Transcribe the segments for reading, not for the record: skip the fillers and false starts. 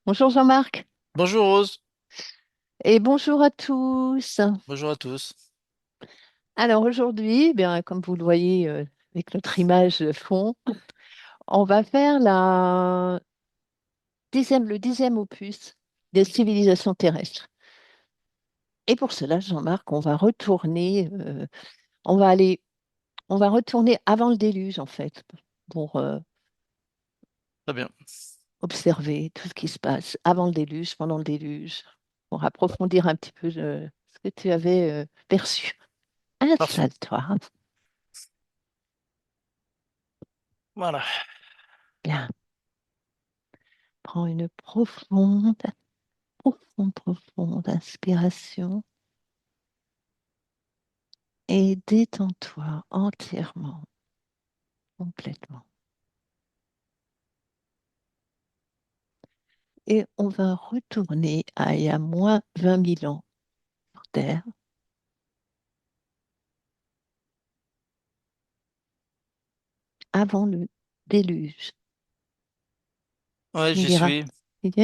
Bonjour Jean-Marc Bonjour Rose, et bonjour à tous. bonjour à tous. Alors aujourd'hui, bien, comme vous le voyez avec notre image de fond, on va faire le dixième opus des civilisations terrestres. Et pour cela, Jean-Marc, on va aller, on va retourner avant le déluge en fait, pour Très bien, observer tout ce qui se passe avant le déluge, pendant le déluge, pour approfondir un petit peu ce que tu avais perçu. parfait. Installe-toi. Voilà. Bien. Prends une profonde inspiration et détends-toi entièrement, complètement. Et on va retourner à il y a moins 20 000 ans sur Terre, avant le déluge. Ouais, Tu me j'y diras. suis. Ok.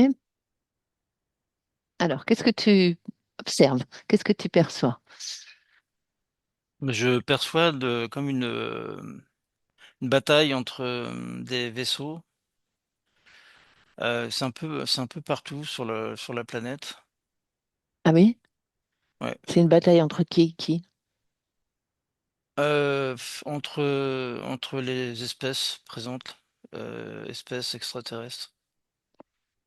Alors, qu'est-ce que tu observes? Qu'est-ce que tu perçois? Je perçois comme une bataille entre des vaisseaux. C'est un peu partout sur la planète. Ah oui? Ouais. C'est une bataille entre qui et qui? Entre les espèces présentes, espèces extraterrestres.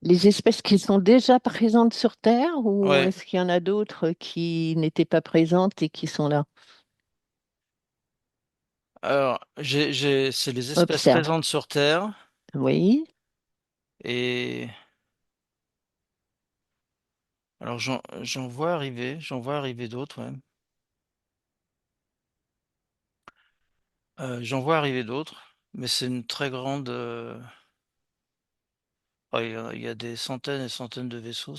Les espèces qui sont déjà présentes sur Terre ou Ouais. est-ce qu'il y en a d'autres qui n'étaient pas présentes et qui sont là? Alors, c'est les espèces Observe. présentes sur Terre Oui. et alors j'en vois arriver d'autres. Ouais. J'en vois arriver d'autres, mais c'est une très grande. Il y a des centaines et centaines de vaisseaux.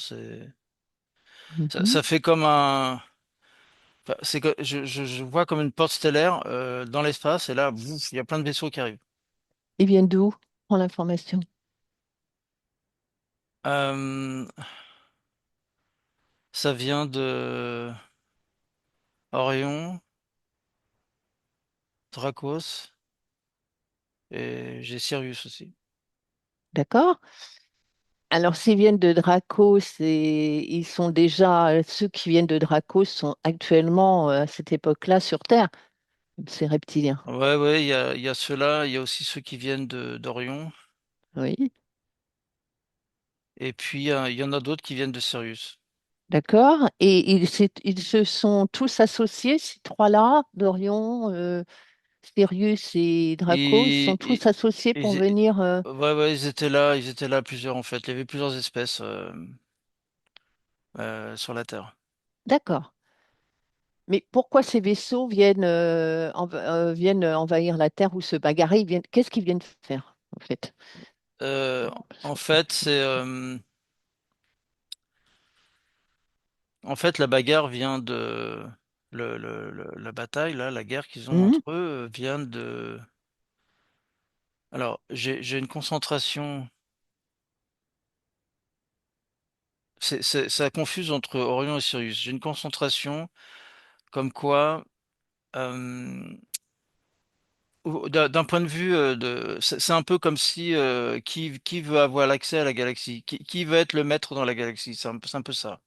Mhm. Ça fait comme un. Enfin, je vois comme une porte stellaire dans l'espace, et là, bouf, il y a plein de vaisseaux qui arrivent. Ils viennent d'où? Prends l'information. Euh, Ça vient de Orion, Dracos, et j'ai Sirius aussi. D'accord? Alors, s'ils viennent de Draco, ils sont déjà, ceux qui viennent de Draco sont actuellement à cette époque-là sur Terre, ces reptiliens. Ouais, ouais, il y a ceux-là, il y a aussi ceux qui viennent de d'Orion, Oui, et puis il y en a d'autres qui viennent de Sirius. d'accord. Et ils se sont tous associés, ces trois-là, Dorion, Sirius et Draco, ils se sont Et, tous associés pour venir. Ouais, ouais, ils étaient là plusieurs en fait. Il y avait plusieurs espèces sur la Terre. D'accord. Mais pourquoi ces vaisseaux viennent envahir la Terre ou se bagarrer? Qu'est-ce qu'ils viennent faire, en fait? Euh, En fait, en fait, la bagarre vient de la bataille là, la guerre qu'ils ont Mhm. entre eux vient de. Alors, j'ai une concentration. Ça confuse entre Orion et Sirius. J'ai une concentration comme quoi. euh, D'un point de vue c'est un peu comme si qui veut avoir l'accès à la galaxie, qui veut être le maître dans la galaxie, c'est un peu ça,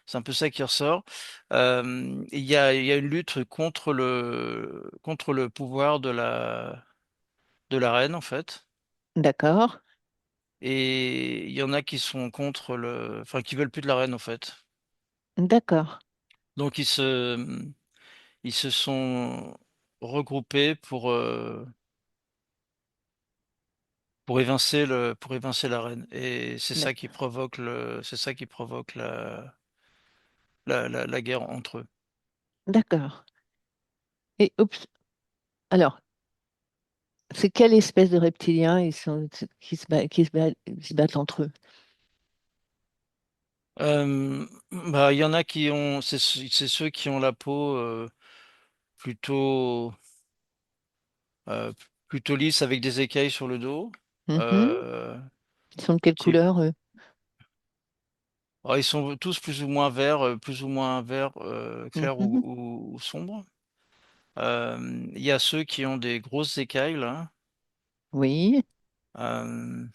c'est un peu ça qui ressort. Il y a une lutte contre le pouvoir de la reine en fait, D'accord, et il y en a qui sont contre enfin qui veulent plus de la reine en fait. d'accord, Donc ils se sont regroupés pour évincer la reine. Et d'ac- c'est ça qui provoque la guerre entre eux. d'accord. Et oups, alors, c'est quelle espèce de reptiliens qui se battent entre eux? Bah, il y en a qui ont, c'est ceux qui ont la peau plutôt, euh, plutôt lisse avec des écailles sur le dos. Mhm. Euh, Ils sont de quelle qui, couleur, eux? Alors, ils sont tous plus ou moins verts clair Mhm. ou sombre. Il y a ceux qui ont des grosses écailles là. Oui. Euh,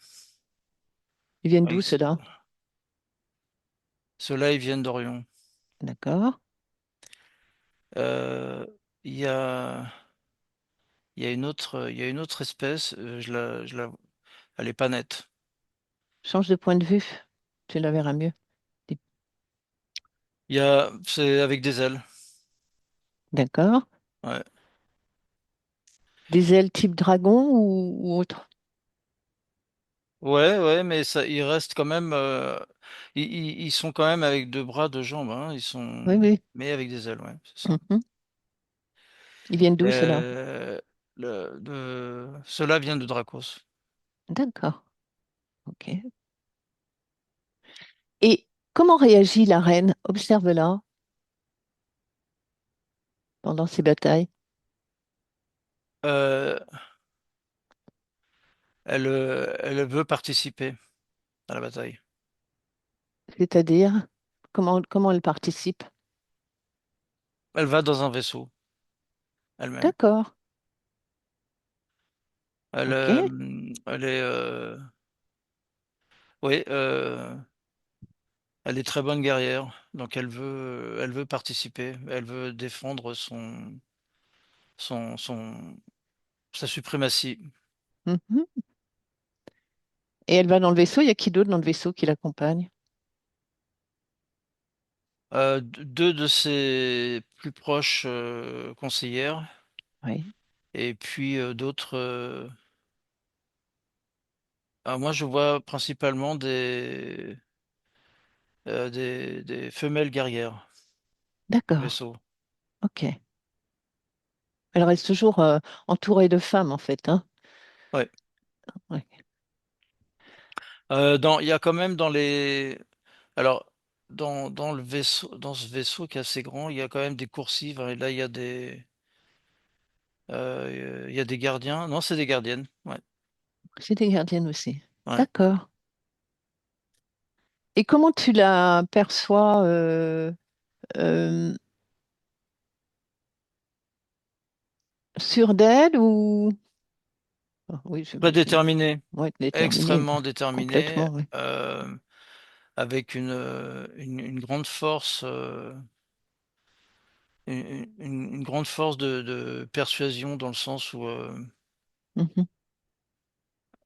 Ils viennent d'où, oui, ceux-là? ceux-là, ils viennent d'Orion. D'accord. Euh, il y a, il y a une autre espèce. Elle est pas nette. Change de point de vue. Tu la verras mieux. Des- C'est avec des ailes. D'accord. Ouais. Des ailes type dragon ou autre? Ouais, ouais, mais ça, ils restent quand même. Ils sont quand même avec deux bras, deux jambes. Hein, Oui, oui. mais avec des ailes, ouais, c'est ça. Mhm. Ils viennent d'où, ceux-là? Euh, Cela vient de Dracos. D'accord. Ok. Et comment réagit la reine? Observe-la pendant ces batailles. Euh, Elle veut participer à la bataille. C'est-à-dire, comment elle participe? Elle va dans un vaisseau elle-même. D'accord. Elle, Ok. euh, elle est, oui, elle est très bonne guerrière, donc elle veut participer, elle veut défendre son, sa suprématie. Mhm. Et elle va dans le vaisseau. Il y a qui d'autre dans le vaisseau qui l'accompagne? Deux de ses plus proches conseillères, Oui. et puis d'autres. Moi, je vois principalement des femelles guerrières dans le D'accord. vaisseau. Ok. Elle reste toujours entourée de femmes, en fait, hein. Ouais. Ouais. Il y a quand même dans les. Alors, dans le vaisseau, dans ce vaisseau qui est assez grand, il y a quand même des coursives, hein, et là, il y a des gardiens. Non, c'est des gardiennes. Ouais. C'est des gardiennes aussi. Ouais. D'accord. Et comment tu la perçois euh, sûre d'elle ou... Ah, oui, Très j'imagine. déterminée, Ouais, déterminée, extrêmement déterminée, complètement, oui. avec une grande force, une grande force de persuasion dans le sens où Mhm.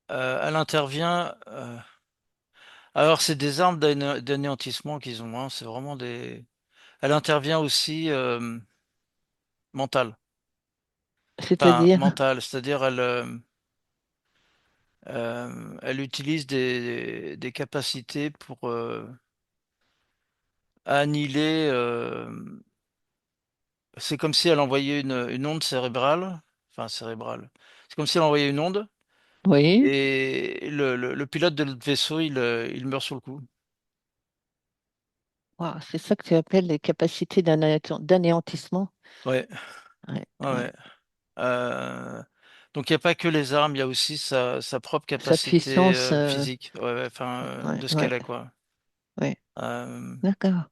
elle intervient. Alors, c'est des armes d'anéantissement qu'ils ont. Hein, c'est vraiment des. Elle intervient aussi mentale. Enfin, C'est-à-dire, mentale, c'est-à-dire elle utilise des capacités pour annihiler. C'est comme si elle envoyait une onde cérébrale. Enfin, cérébrale. C'est comme si elle envoyait une onde oui, et le pilote de notre vaisseau, il meurt sur le coup. wow, c'est ça que tu appelles les capacités d'anéantissement. Ouais, Ouais, ouais, ouais. ouais. Donc il n'y a pas que les armes, il y a aussi sa propre Sa capacité puissance, physique, ouais, ouais, enfin ouais, de ce ouais, qu'elle est quoi. ouais. Euh, D'accord.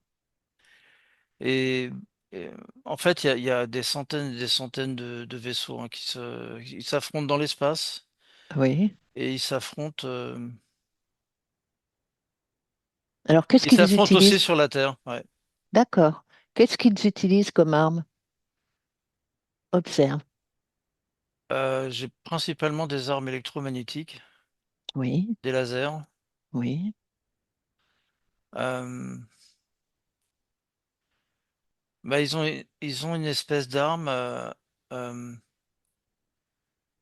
et, et, en fait, il y a des centaines et des centaines de vaisseaux hein, qui s'affrontent dans l'espace Oui. et ils s'affrontent Alors, qu'est-ce ils qu'ils s'affrontent aussi utilisent? sur la Terre. Ouais. D'accord. Qu'est-ce qu'ils utilisent comme arme? Observe. J'ai principalement des armes électromagnétiques, Oui, des lasers. oui, Euh, Bah, ils ont une espèce d'arme. Euh,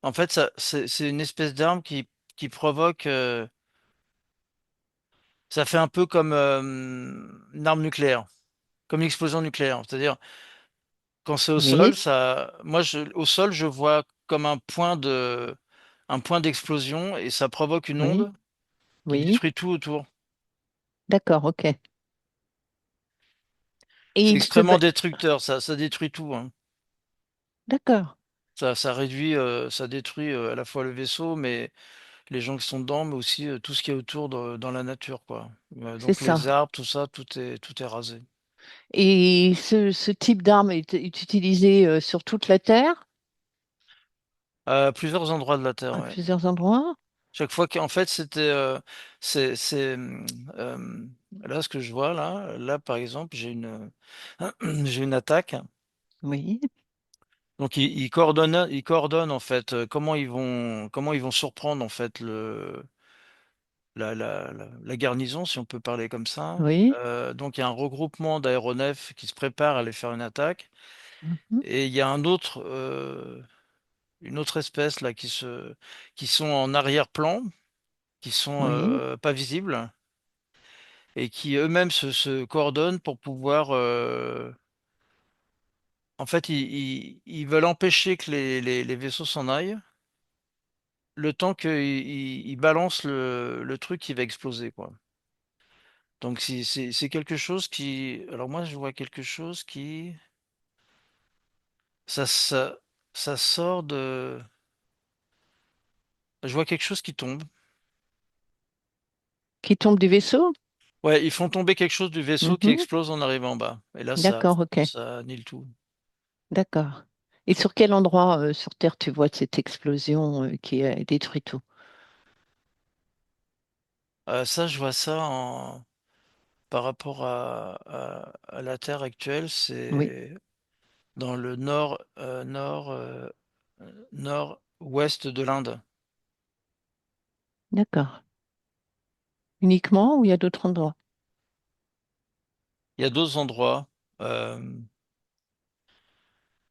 En fait, c'est une espèce d'arme qui provoque. Ça fait un peu comme une arme nucléaire, comme une explosion nucléaire. C'est-à-dire, quand c'est au sol, oui, au sol, je vois comme un point d'explosion et ça provoque une oui, onde qui oui. détruit tout autour. D'accord, ok. Et C'est ils se... extrêmement destructeur, ça détruit tout. Hein. D'accord. Ça réduit, ça détruit à la fois le vaisseau, mais les gens qui sont dedans, mais aussi tout ce qui est autour dans la nature, quoi. C'est Donc les ça. arbres, tout ça, tout est rasé. Et ce type d'arme est utilisé sur toute la Terre, À plusieurs endroits de la Terre, à ouais. plusieurs endroits. Chaque fois qu'en fait c'était c'est là ce que je vois là par exemple j'ai une attaque. Oui, Donc ils coordonnent en fait comment ils vont surprendre en fait la garnison, si on peut parler comme ça. oui. Donc il y a un regroupement d'aéronefs qui se préparent à aller faire une attaque, Mhm. et il y a une autre espèce là qui sont en arrière-plan, qui sont Oui, pas visibles, et qui eux-mêmes se coordonnent pour pouvoir en fait ils veulent empêcher que les vaisseaux s'en aillent le temps qu'ils ils balancent le truc qui va exploser, quoi. Donc c'est quelque chose qui... Alors moi je vois quelque chose qui... Ça, ça, ça sort de... Je vois quelque chose qui tombe. qui tombe du vaisseau? Ouais, ils font tomber quelque chose du vaisseau qui Mhm. explose en arrivant en bas. Et là, D'accord, ok, ça annule tout. d'accord. Et sur quel endroit sur Terre tu vois cette explosion qui a détruit tout? Ça, je vois ça par rapport à la Terre actuelle, Oui, c'est dans le nord-ouest de l'Inde. d'accord. Uniquement ou il y a d'autres endroits? Il y a d'autres endroits euh,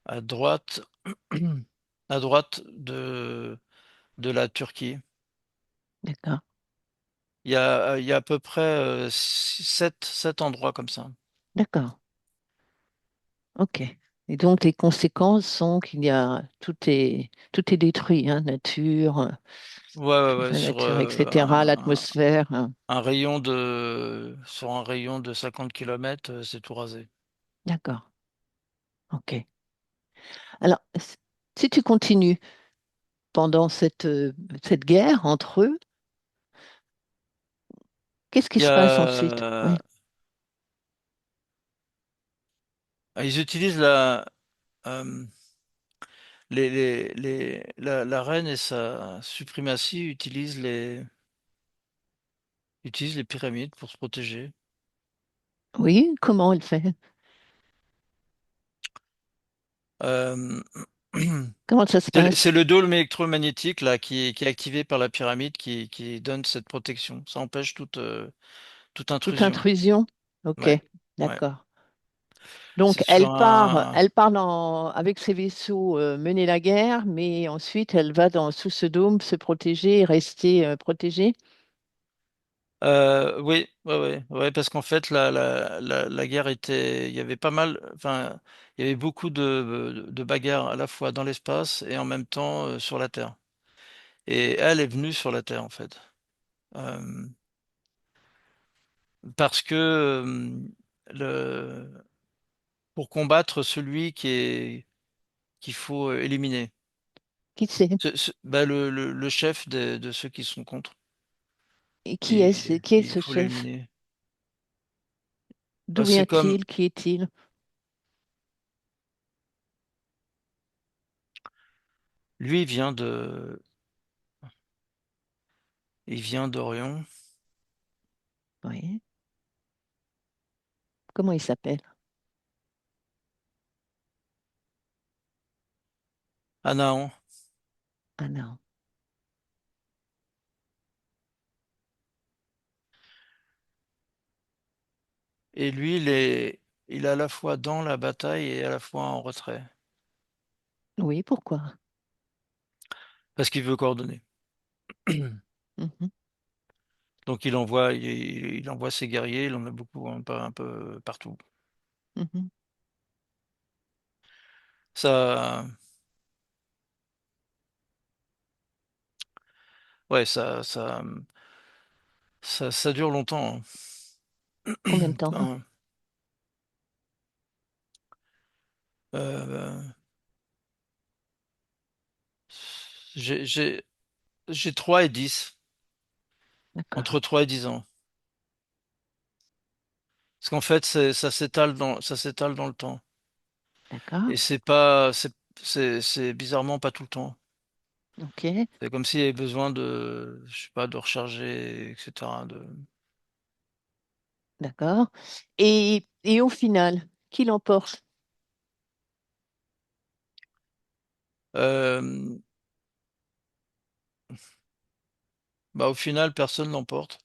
à droite, à droite de la Turquie. D'accord, Il y a à peu près sept endroits comme ça. d'accord, ok. Et donc les conséquences sont qu'il y a tout est détruit, hein, nature, Ouais, ouais, toute ouais, la nature, etc., l'atmosphère, hein. un sur un rayon de 50 kilomètres, c'est tout rasé. D'accord, ok. Alors, si tu continues pendant cette guerre entre eux, qu'est-ce qui Il y se passe ensuite? Oui, ils utilisent euh, la reine et sa suprématie utilisent les pyramides pour se protéger. oui, comment elle fait? Euh, Comment ça se passe? c'est le dôme électromagnétique là qui est activé par la pyramide qui donne cette protection. Ça empêche toute Toute intrusion. intrusion? Ok, Ouais, ouais. d'accord. Donc, C'est sur un. elle part avec ses vaisseaux mener la guerre, mais ensuite elle va sous ce dôme se protéger et rester protégée. Oui, ouais, ouais, ouais, parce qu'en fait la guerre était, il y avait pas mal, enfin, il y avait beaucoup de bagarres à la fois dans l'espace et en même temps sur la Terre. Et elle est venue sur la Terre en fait. Euh, Parce que le pour combattre celui qu'il faut éliminer. Qui c'est? Bah, le chef de ceux qui sont contre. Et Et qui est il ce faut chef? l'éliminer. D'où C'est comme vient-il? Qui est-il? lui il vient d'Orion. Oui. Comment il s'appelle? Anaon. Ah non. Et lui, il est à la fois dans la bataille et à la fois en retrait. Oui, pourquoi? Parce qu'il veut coordonner. Mhm, Donc il envoie ses guerriers, il en a beaucoup un peu partout. mhm. Ça, ouais, ça dure longtemps, Combien de hein. temps? Euh, j'ai, j'ai- J'ai 3 et 10, D'accord, entre 3 et 10 ans. Parce qu'en fait, ça s'étale dans le temps. d'accord, Et c'est bizarrement pas tout le temps. ok, C'est comme s'il y avait besoin de, je sais pas, de recharger, etc. d'accord. Et au final, qui l'emporte? Euh, Bah, au final, personne l'emporte.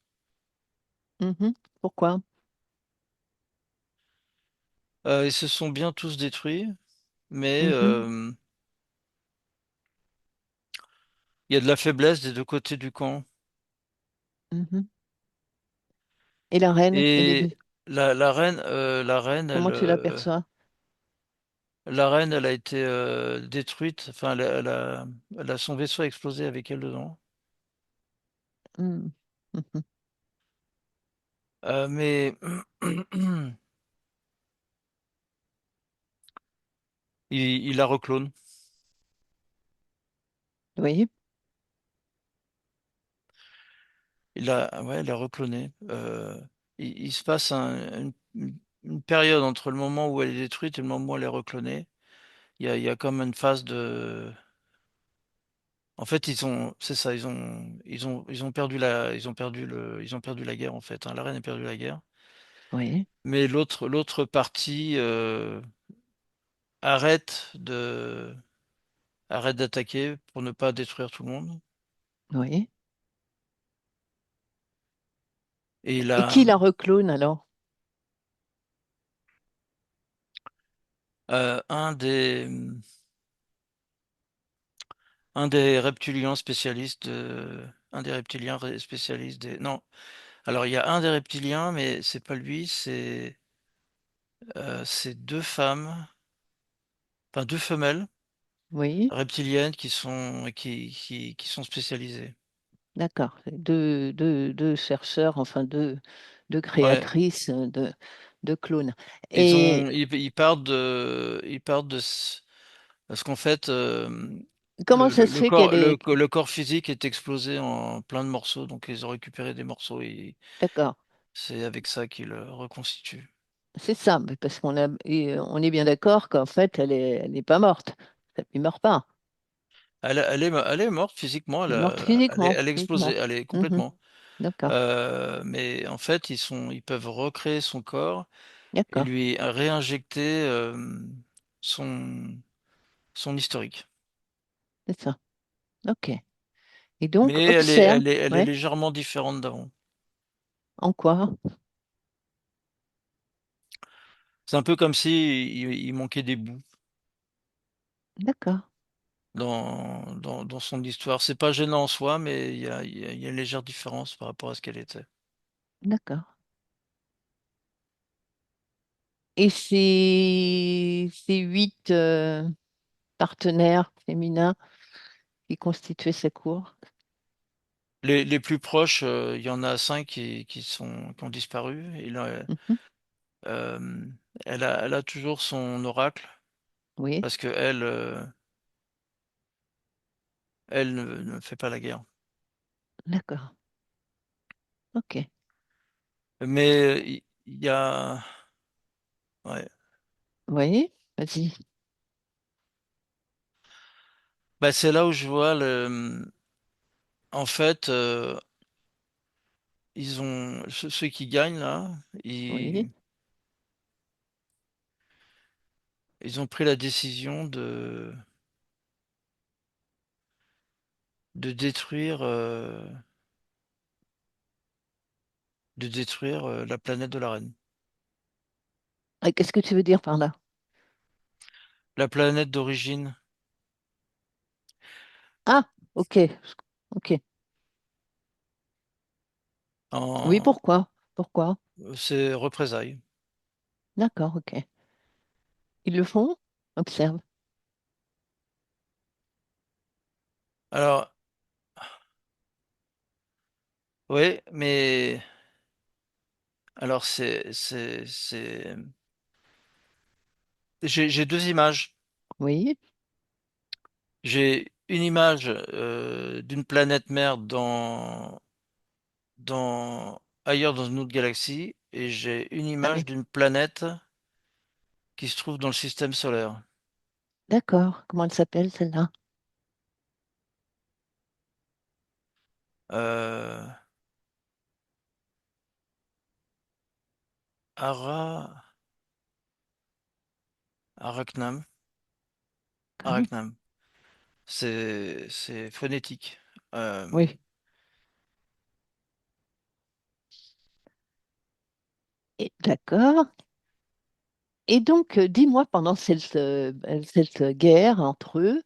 Mhm. Pourquoi? Ils se sont bien tous détruits, mais Mhm, il y a de la faiblesse des deux côtés du camp. mhm. Et la reine, Et la reine, comment tu l'aperçois? elle a été détruite. Enfin, son vaisseau a explosé avec elle dedans. Mhm, mhm. Mais il la reclone. Oui, Ouais, il l'a recloné. Il se passe une période entre le moment où elle est détruite et le moment où elle est reclonée. Il y a comme une phase de. En fait, c'est ça, ils ont perdu la guerre en fait, hein. La reine a perdu la guerre. oui, Mais l'autre partie arrête de, arrête d'attaquer pour ne pas détruire tout le monde. oui. Et Et qui là, la reclone alors? euh, un des, un des reptiliens spécialistes, un des reptiliens spécialistes des, non. Alors il y a un des reptiliens, mais c'est pas lui, c'est deux femmes, enfin deux femelles Oui, reptiliennes qui sont spécialisées. d'accord. Deux chercheurs, enfin deux Ouais. créatrices de clones. Et Ils partent parce qu'en fait, comment ça se fait qu'elle est... le corps physique est explosé en plein de morceaux, donc ils ont récupéré des morceaux et D'accord, c'est avec ça qu'ils le reconstituent. c'est ça, mais parce on est bien d'accord qu'en fait, elle est pas morte. Elle meurt pas. Elle est morte physiquement, Elle est morte physiquement, elle est explosée, physiquement. elle est Mhm. complètement. D'accord, Mais en fait, ils peuvent recréer son corps et d'accord, lui réinjecter son, son historique. c'est ça. Ok. Et donc, Mais observe, elle est ouais, légèrement différente d'avant. en quoi? C'est un peu comme si il manquait des bouts D'accord, dans son histoire. C'est pas gênant en soi, mais il y a une légère différence par rapport à ce qu'elle était. d'accord. Et ces huit partenaires féminins qui constituaient sa cour. Les plus proches, il y en a 5 qui ont disparu. Mhm. Euh, elle a toujours son oracle Oui, parce que elle ne fait pas la guerre. d'accord. Ok. Mais il y a, ouais. Oui, vas-y. Bah, c'est là où je vois en fait, ceux qui gagnent là, Oui. ils ont pris la décision de détruire la planète de la reine. Ah, qu'est-ce que tu veux dire par là? La planète d'origine, Ah, ok. Ok. Oui, en, pourquoi? Pourquoi? c'est représailles. D'accord, ok. Ils le font? Observe. Alors, oui, mais alors j'ai deux images. Oui, une image d'une planète mère ailleurs dans une autre galaxie, et j'ai une Ah image oui, d'une planète qui se trouve dans le système solaire. d'accord. Comment elle s'appelle celle-là? Euh, Ara, Arachnam, D'accord. Arachnam. C'est phonétique. Euh, Oui. D'accord. Et donc, dis-moi, pendant cette guerre entre eux,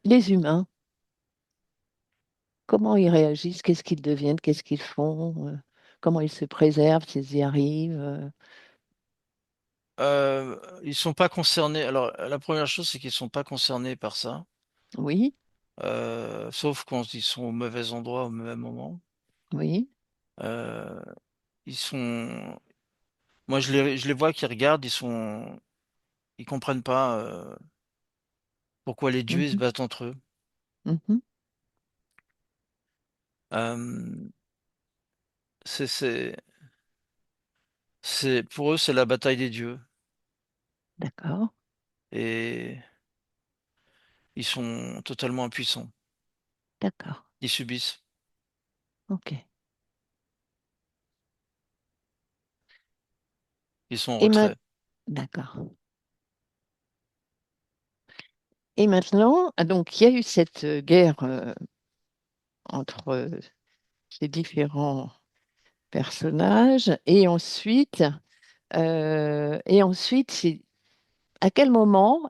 les humains, comment ils réagissent? Qu'est-ce qu'ils deviennent? Qu'est-ce qu'ils font? Comment ils se préservent s'ils y arrivent? ils sont pas concernés. Alors, la première chose, c'est qu'ils sont pas concernés par ça. Oui, Sauf quand ils sont au mauvais endroit au mauvais moment. oui. Euh, ils sont, Moi je les vois qui regardent, ils comprennent pas pourquoi les dieux ils se Mhm, battent entre eux. mhm. Euh, c'est, c'est, pour eux c'est la bataille des dieux D'accord, et ils sont totalement impuissants. d'accord. Ils subissent, Ok. ils sont en Et retrait. d'accord. Et maintenant, ah, donc il y a eu cette guerre entre ces différents personnages, et ensuite, à quel moment,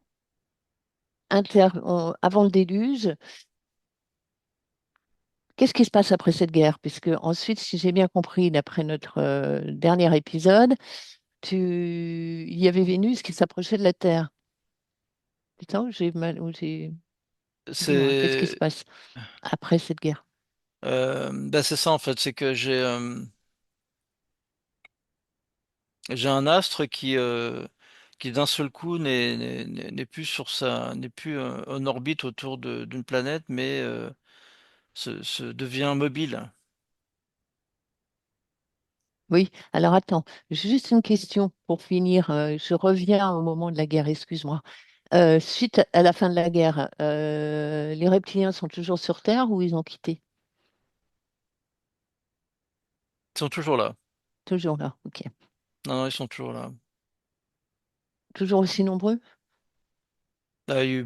avant le déluge, qu'est-ce qui se passe après cette guerre? Puisque ensuite, si j'ai bien compris, d'après notre dernier épisode, il y avait Vénus qui s'approchait de la Terre. C'est ça ou j'ai mal, ou j'ai... Dis-moi, qu'est-ce qui se C'est passe après cette guerre? Bah, c'est ça en fait, c'est que j'ai un astre qui d'un seul coup n'est plus n'est plus en orbite autour d'une planète, mais se devient mobile. Oui, alors attends, juste une question pour finir. Je reviens au moment de la guerre, excuse-moi. Suite à la fin de la guerre, les reptiliens sont toujours sur Terre ou ils ont quitté? Ils sont toujours là. Toujours là, ok. Non, non, ils sont toujours là. Toujours aussi nombreux? Là, il y a eu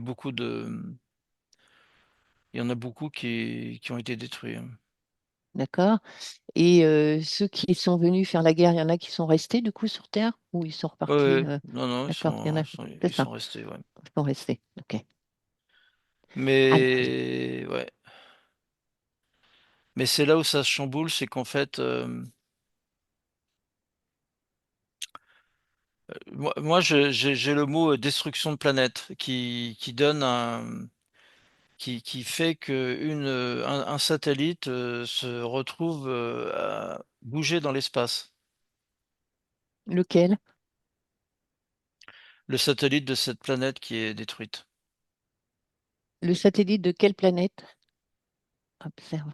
il y en a beaucoup qui ont été détruits, hein. D'accord. Et ceux qui sont venus faire la guerre, il y en a qui sont restés du coup sur Terre ou ils sont Ouais, repartis? ouais. Non, non, D'accord, il y en a. C'est ils ça, sont restés, ouais. ils sont restés. Ok. Alors, Mais, ouais. Mais c'est là où ça se chamboule, c'est qu'en fait, j'ai le mot destruction de planète qui donne qui fait que un satellite se retrouve à bouger dans l'espace. lequel? Le satellite de cette planète qui est détruite. Le satellite de quelle planète? Observe.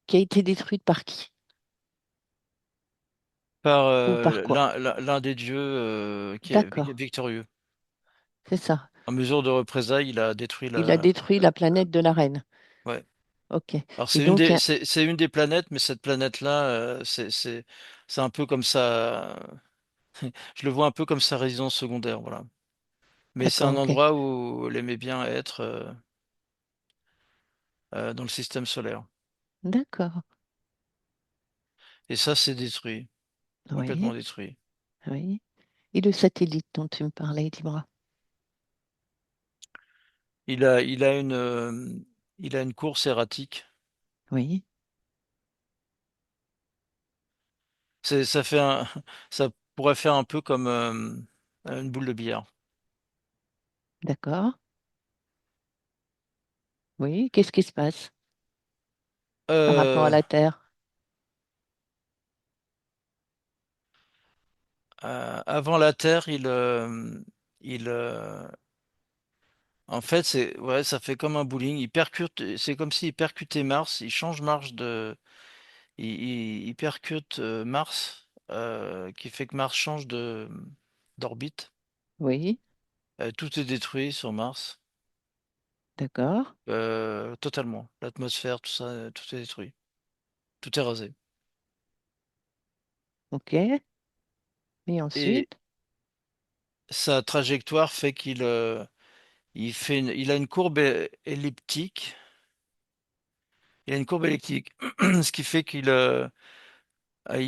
Qui a été détruite par qui? Par Ou par quoi? l'un des dieux qui est D'accord, victorieux. c'est ça. En mesure de représailles, il a détruit Il a détruit la planète de la reine. ouais. Ok. Alors Et donc, c'est une des planètes, mais cette planète-là, c'est un peu comme ça. Je le vois un peu comme sa résidence secondaire, voilà. Mais c'est d'accord, un ok. endroit où elle aimait bien être dans le système solaire. D'accord. Et ça, c'est détruit, complètement Oui, détruit. oui. Et le satellite dont tu me parlais, dis-moi. Il a, il a une, il a une course erratique. Oui, Ça fait ça pourrait faire un peu comme une boule de billard. d'accord. Oui, qu'est-ce qui se passe par rapport à Euh, la Terre? Avant la Terre, il, En fait, c'est ouais, ça fait comme un bowling. Il percute, c'est comme s'il percutait Mars. Il change Mars de, il percute Mars, qui fait que Mars change de d'orbite. Oui, Tout est détruit sur Mars, d'accord. totalement. L'atmosphère, tout ça, tout est détruit. Tout est rasé. OK. Et Et ensuite, sa trajectoire fait il a une courbe elliptique. Il a une courbe elliptique, ce qui fait il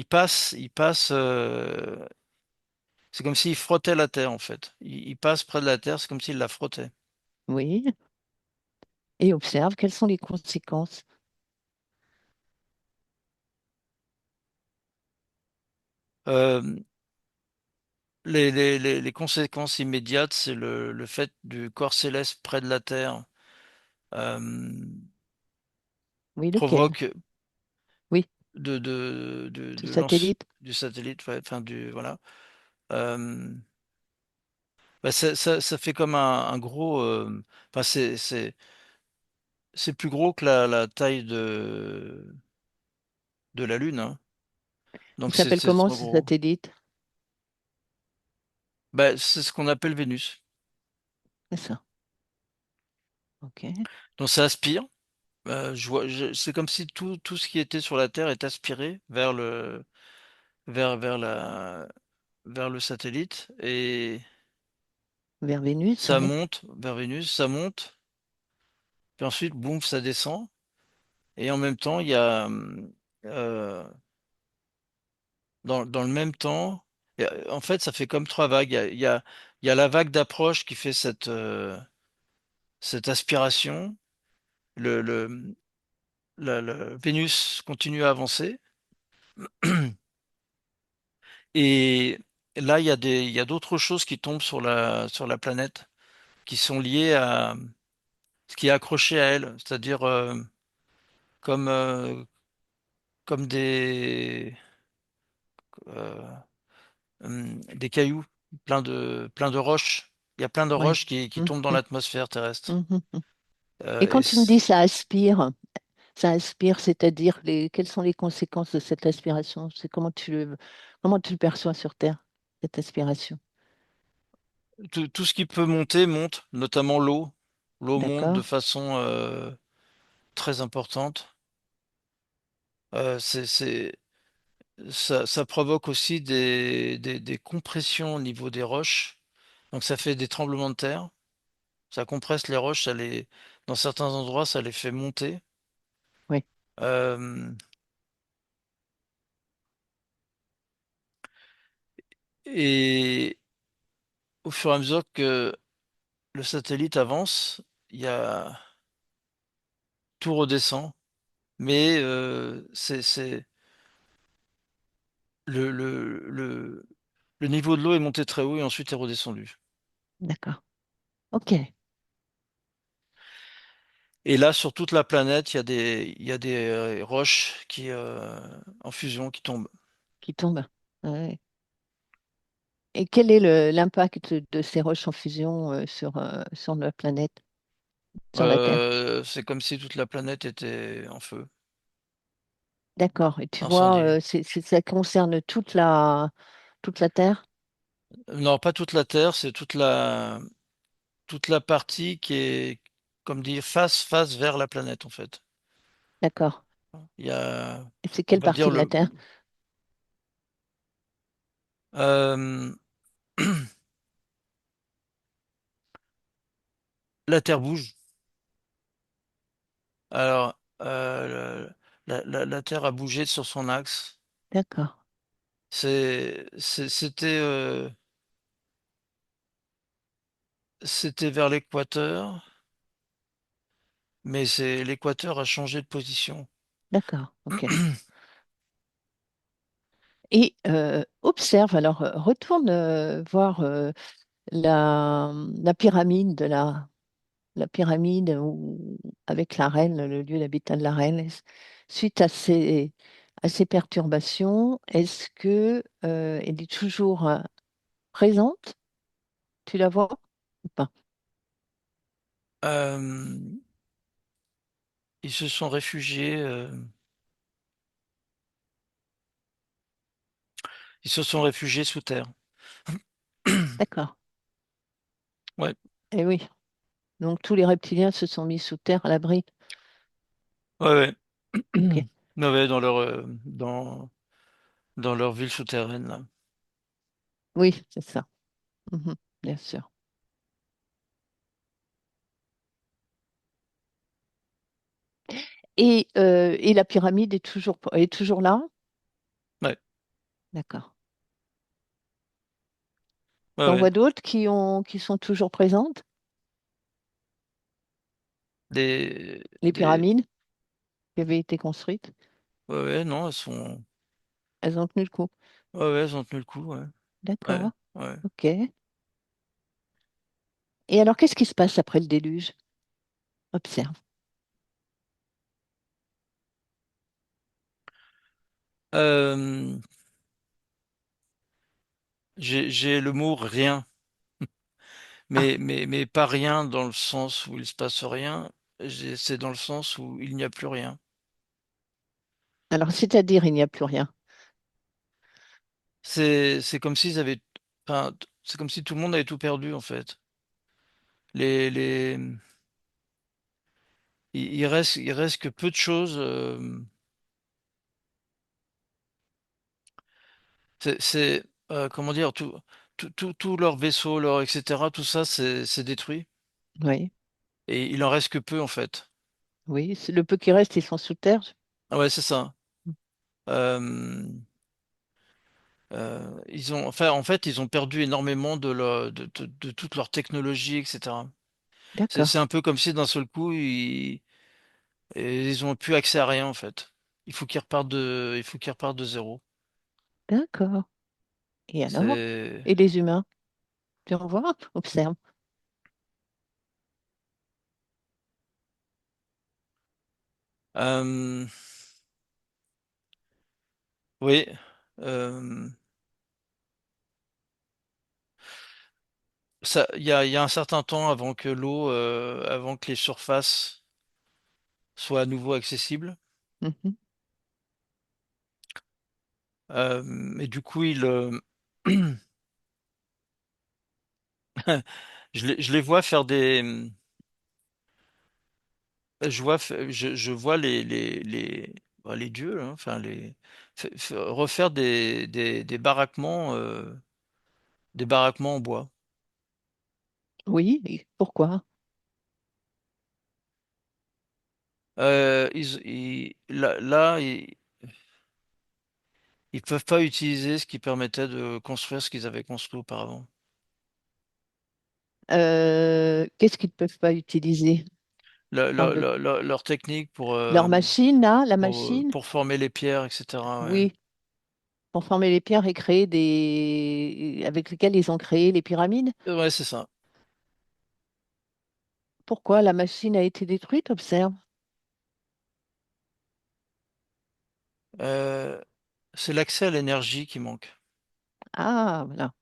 passe. C'est comme s'il frottait la Terre en fait. Il passe près de la Terre, c'est comme s'il la frottait. oui, et observe quelles sont les conséquences. Euh, les conséquences immédiates, c'est le fait du corps céleste près de la Terre euh, Oui, lequel? provoque Oui, ce de lance satellite. du satellite, ouais, enfin voilà. Euh, Bah, ça fait comme un gros. Enfin, c'est plus gros que la taille de la Lune, hein. Il Donc s'appelle c'est comment trop ce gros. satellite? Bah, c'est ce qu'on appelle Vénus. C'est ça. OK. Donc ça aspire. C'est comme si tout ce qui était sur la Terre est aspiré vers, vers la, vers le satellite et Vers Vénus, ça oui. monte vers Vénus, ça monte, puis ensuite, boum, ça descend. Et en même temps, il y a euh, dans le même temps, en fait, ça fait comme trois vagues. Il y a la vague d'approche qui fait cette aspiration. Le, le, Vénus continue à avancer. Et là, il y a d'autres choses qui tombent sur la planète, qui sont liées à ce qui est accroché à elle, c'est-à-dire comme, euh, comme euh, des cailloux, plein de roches. Il y a plein de Oui. roches qui Mhm, tombent dans l'atmosphère terrestre. mhm. Et Et quand tu me dis ça aspire, c'est-à-dire quelles sont les conséquences de cette aspiration? C'est comment tu le perçois sur Terre, cette aspiration? tout ce qui peut monter monte, notamment l'eau. L'eau monte de D'accord? façon très importante. Euh, c'est, c'est, ça provoque aussi des compressions au niveau des roches. Donc ça fait des tremblements de terre. Ça compresse les roches, dans certains endroits, ça les fait monter. Oui, Euh, et au fur et à mesure que le satellite avance, il y a tout redescend. Mais le niveau de l'eau est monté très haut et ensuite est redescendu. d'accord. OK. Et là, sur toute la planète, il y a des roches en fusion qui tombent. Qui tombe. Ouais. Et quel est l'impact de ces roches en fusion sur la planète, sur la Terre? C'est comme si toute la planète était en feu, D'accord. Et tu vois, incendiée. ça concerne toute la Terre? Non, pas toute la Terre, c'est toute la partie qui est, comme dit, face vers la planète, en fait. D'accord. Il y a, Et c'est on quelle va dire, partie de la Terre? euh, la Terre bouge. Alors, la Terre a bougé sur son axe. D'accord. C'était vers l'équateur, mais l'équateur a changé de position. D'accord. OK. Et observe, alors retourne voir la pyramide la pyramide avec la reine, le lieu d'habitat de la reine. Suite à ces perturbations, est-ce que elle est toujours présente? Tu la vois ou pas? Euh, ils se sont réfugiés. Ils se sont réfugiés sous terre. D'accord. Ouais, Et oui. Donc tous les reptiliens se sont mis sous terre à l'abri. ouais, ouais. Ok. Ouais, ouais, dans leur ville souterraine là. Oui, c'est ça. Mhm, bien sûr. Et la pyramide est toujours là? Ouais, D'accord. ouais, T'en ouais. vois d'autres qui sont toujours présentes? Des, Les des, pyramides qui avaient été construites, ouais, ouais, non, elles sont, elles ont tenu le coup. ouais, ouais, elles ont tenu le coup, ouais, ouais, D'accord. ouais. Ok. Et alors, qu'est-ce qui se passe après le déluge? Observe. Euh, j'ai le mot rien, Ah, mais pas rien dans le sens où il se passe rien. C'est dans le sens où il n'y a plus rien. alors, c'est-à-dire, il n'y a plus rien. C'est comme s'ils avaient, enfin, c'est comme si tout le monde avait tout perdu en fait. Les, il reste que peu de choses. Comment dire, tout leur vaisseau, leur etc. Tout ça, c'est détruit. Oui, Et il en reste que peu en fait. oui. Le peu qui reste, ils sont sous terre. Ah ouais, c'est ça. Euh, enfin, en fait, ils ont perdu énormément de toute leur technologie, etc. D'accord, C'est un peu comme si d'un seul coup, ils ont plus accès à rien en fait. Il faut qu'ils repartent de zéro. d'accord. Et alors? C'est, Et les humains? Tu en vois? Observe. euh, oui, euh, il y a un certain temps avant que les surfaces soient à nouveau accessibles. Mhm. Et du coup, je les vois faire je vois les dieux, là, enfin refaire des baraquements en bois. Oui, et pourquoi? Ils peuvent pas utiliser ce qui permettait de construire ce qu'ils avaient construit auparavant. Qu'est-ce qu'ils ne peuvent pas utiliser? Parle de Leur technique leur machine, là, la machine? pour former les pierres, etc. Ouais. Oui, pour former les pierres et créer des... avec lesquelles ils ont créé les pyramides. Ouais, c'est ça. Pourquoi la machine a été détruite? Observe. Euh, c'est l'accès à l'énergie qui manque. Ah, voilà.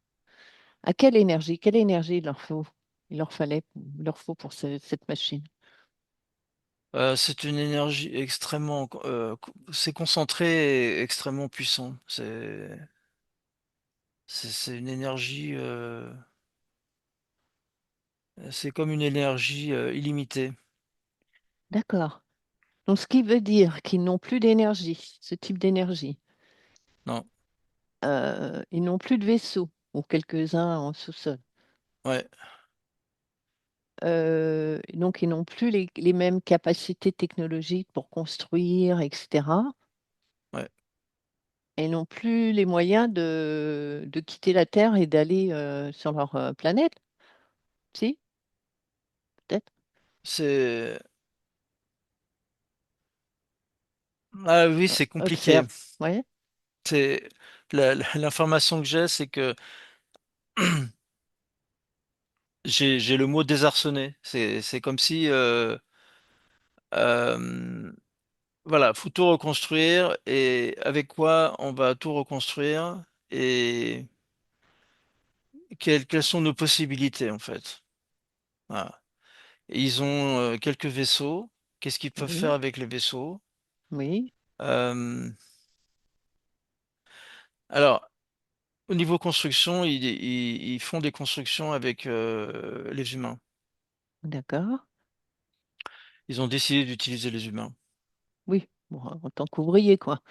À quelle énergie? Quelle énergie il leur faut? Il leur faut pour cette machine. C'est une énergie extrêmement, c'est concentré et extrêmement puissant. C'est une énergie, c'est comme une énergie illimitée. D'accord. Donc, ce qui veut dire qu'ils n'ont plus d'énergie, ce type d'énergie. Non, Ils n'ont plus de vaisseau, ou quelques-uns en sous-sol. ouais, Donc, ils n'ont plus les mêmes capacités technologiques pour construire, etc. ouais. Et ils n'ont plus les moyens de quitter la Terre et d'aller sur leur planète. Si, peut-être. C'est, ah oui, c'est compliqué. Observe. Ouais. C'est l'information que j'ai, c'est que j'ai le mot désarçonné. C'est comme si, euh, voilà, faut tout reconstruire et avec quoi on va tout reconstruire et quelles sont nos possibilités en fait. Voilà. Et ils ont quelques vaisseaux. Qu'est-ce qu'ils peuvent faire Oui, avec les vaisseaux? oui, Euh, alors, au niveau construction, ils font des constructions avec les humains. d'accord. Ils ont décidé d'utiliser les humains. Oui, bon, en tant qu'ouvrier, quoi,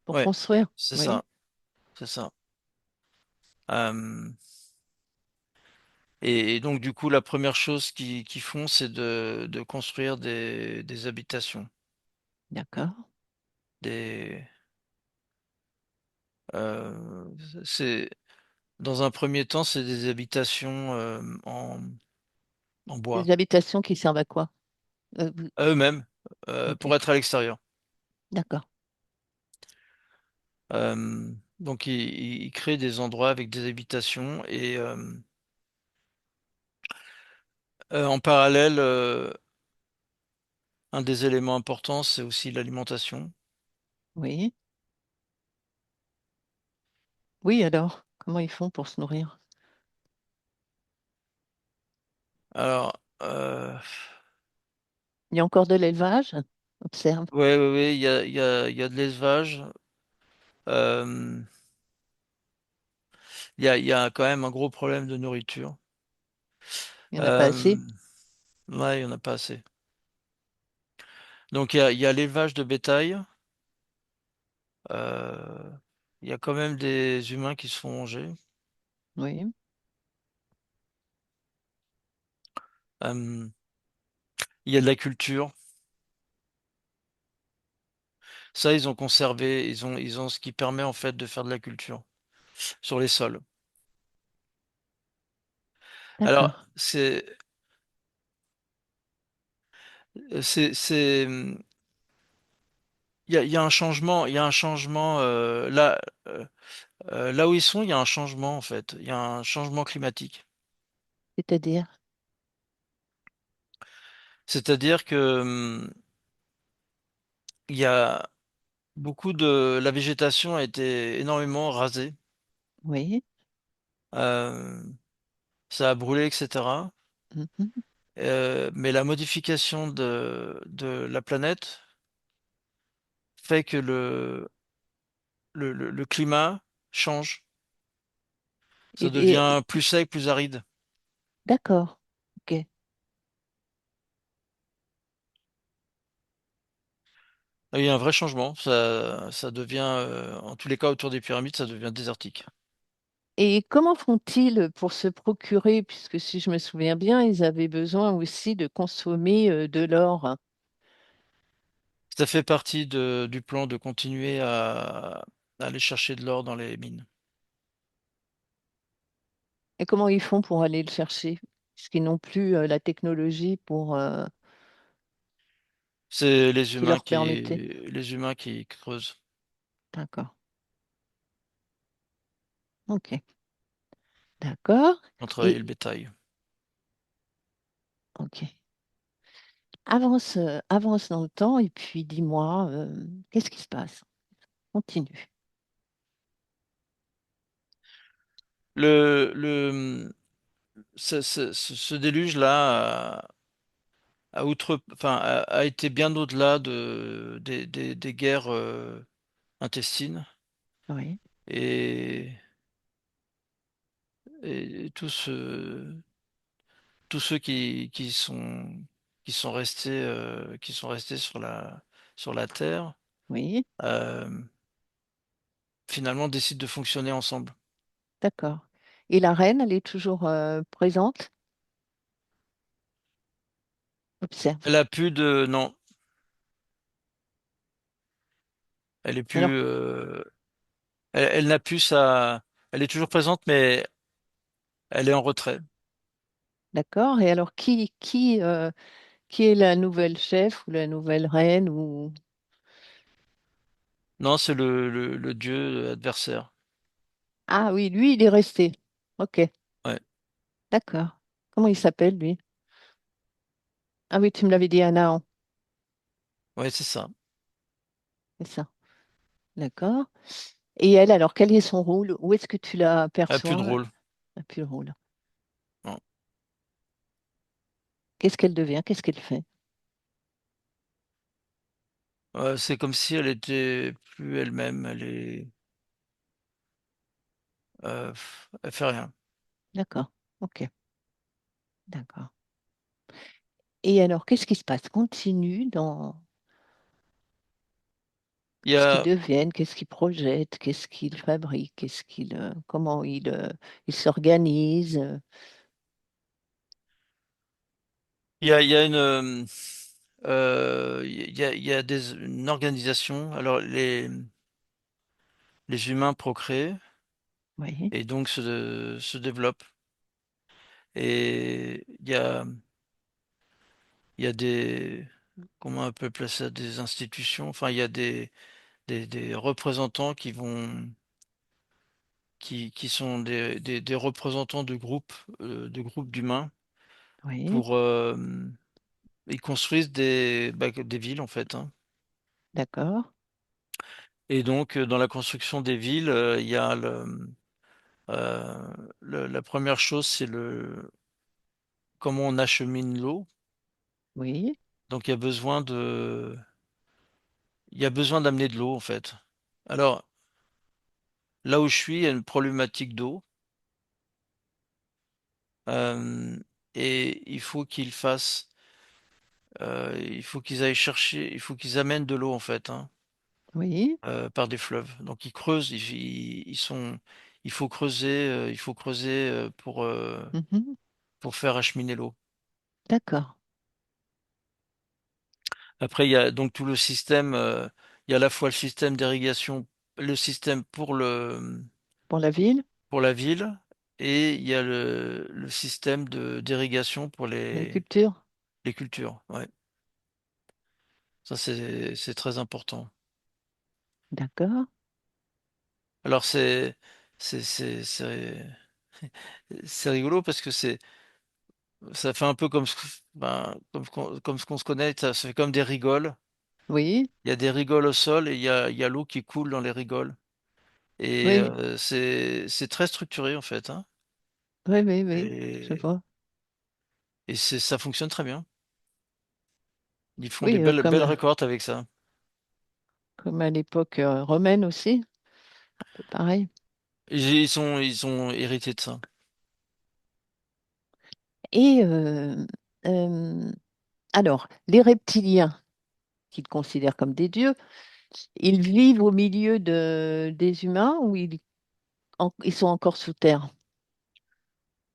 pour Ouais, construire. c'est Oui, ça, c'est ça. Euh, et donc, du coup, la première chose qu'ils font, c'est de construire des habitations. d'accord. Des, euh, c'est, dans un premier temps, c'est des habitations en Des bois, habitations qui servent à quoi? Vous- à eux-mêmes, ok, pour être à l'extérieur. d'accord. Donc, ils créent des endroits avec des habitations et en parallèle, un des éléments importants, c'est aussi l'alimentation. Oui, oui, alors, comment ils font pour se nourrir? Alors, Il y a encore de l'élevage? Observe, ouais, ouais, ouais, il y a de l'élevage. Euh, il y a quand même un gros problème de nourriture. il n'y en a pas Euh, assez. ouais, il n'y en a pas assez. Donc, il y a l'élevage de bétail. Euh, il y a quand même des humains qui se font manger. Oui, Euh, il y a de la culture. Ça, ils ont conservé, ils ont ce qui permet en fait de faire de la culture sur les sols. Alors, d'accord. c'est, il y a un changement, il y a un changement là, là où ils sont, il y a un changement en fait, il y a un changement climatique. C'est-à-dire, C'est-à-dire que il y a beaucoup de la végétation a été énormément rasée, oui, euh, ça a brûlé, etc. mhm. Mais la modification de la planète fait que le climat change. Ça Et devient plus sec, plus aride. d'accord, ok. Ah, il y a un vrai changement. Ça devient, en tous les cas, autour des pyramides, ça devient désertique. Et comment font-ils pour se procurer, puisque si je me souviens bien, ils avaient besoin aussi de consommer de l'or. Ça fait partie du plan de continuer à aller chercher de l'or dans les mines. Et comment ils font pour aller le chercher? Puisqu'ils n'ont plus la technologie pour C'est qui leur permettait. les humains qui creusent D'accord. Ok. D'accord. pour travailler Et le bétail. ok. Avance, avance dans le temps et puis dis-moi, qu'est-ce qui se passe? Continue. Ce déluge-là a été bien au-delà des guerres intestines Oui, et, et tous ceux qui sont restés sur la Terre, oui, euh, finalement décident de fonctionner ensemble. d'accord. Et la reine, elle est toujours présente? Observe. Elle a plus de, non, elle est Alors, plus, elle n'a plus elle est toujours présente, mais elle est en retrait. d'accord. Et alors, qui est la nouvelle chef ou la nouvelle reine ou... Non, c'est le dieu adversaire. Ah oui, lui, il est resté. Ok, Ouais, d'accord. Comment il s'appelle, lui? Ah oui, tu me l'avais dit, Anaan, ouais, c'est ça. c'est ça. D'accord. Et elle, alors, quel est son rôle? Où est-ce que tu la Elle a plus de perçois? rôle. Ah, plus le rôle. Non. Qu'est-ce qu'elle devient? Qu'est-ce qu'elle fait? C'est comme si elle était plus elle-même. Elle fait rien. D'accord. Ok. D'accord. Et alors, qu'est-ce qui se passe? Continue dans Il y ce qu'ils a, deviennent, qu'est-ce qu'ils projettent, qu'est-ce qu'ils fabriquent, comment ils s'organisent. il y a il y a une organisation. Alors les humains procréent Oui, et donc se développent. Et il y a des, comment on peut placer ça, des institutions. Enfin, il y a des représentants qui sont des représentants de groupes d'humains oui, pour, ils construisent des villes en fait, hein. d'accord. Et donc, dans la construction des villes, il y a euh, la première chose, c'est comment on achemine l'eau. Oui, Donc, il y a besoin d'amener de l'eau en fait. Alors, là où je suis, il y a une problématique d'eau. euh, et il faut qu'ils aillent chercher, il faut qu'ils amènent de l'eau en fait, hein, oui, par des fleuves. Donc ils creusent, il faut creuser mhm, pour faire acheminer l'eau. d'accord. Après, il y a donc tout le système, il y a à la fois le système d'irrigation, le système Pour la ville, pour la ville, et il y a le système d'irrigation pour l'agriculture, les cultures. Ouais. Ça, c'est très important. d'accord. Alors c'est c'est c'est c'est rigolo parce que ça fait un peu comme ce qu'on se connaît, ça fait comme des rigoles. Oui, Il y a des rigoles au sol et il y a l'eau qui coule dans les rigoles. Et oui, c'est très structuré en fait, hein. oui, oui, oui, je Et vois. ça fonctionne très bien. Ils font des Oui, belles récoltes avec ça. comme à l'époque romaine aussi, un peu pareil. Ils ont hérité de ça. Et euh, alors, les reptiliens, qu'ils considèrent comme des dieux, ils vivent au milieu des humains ou ils sont encore sous terre,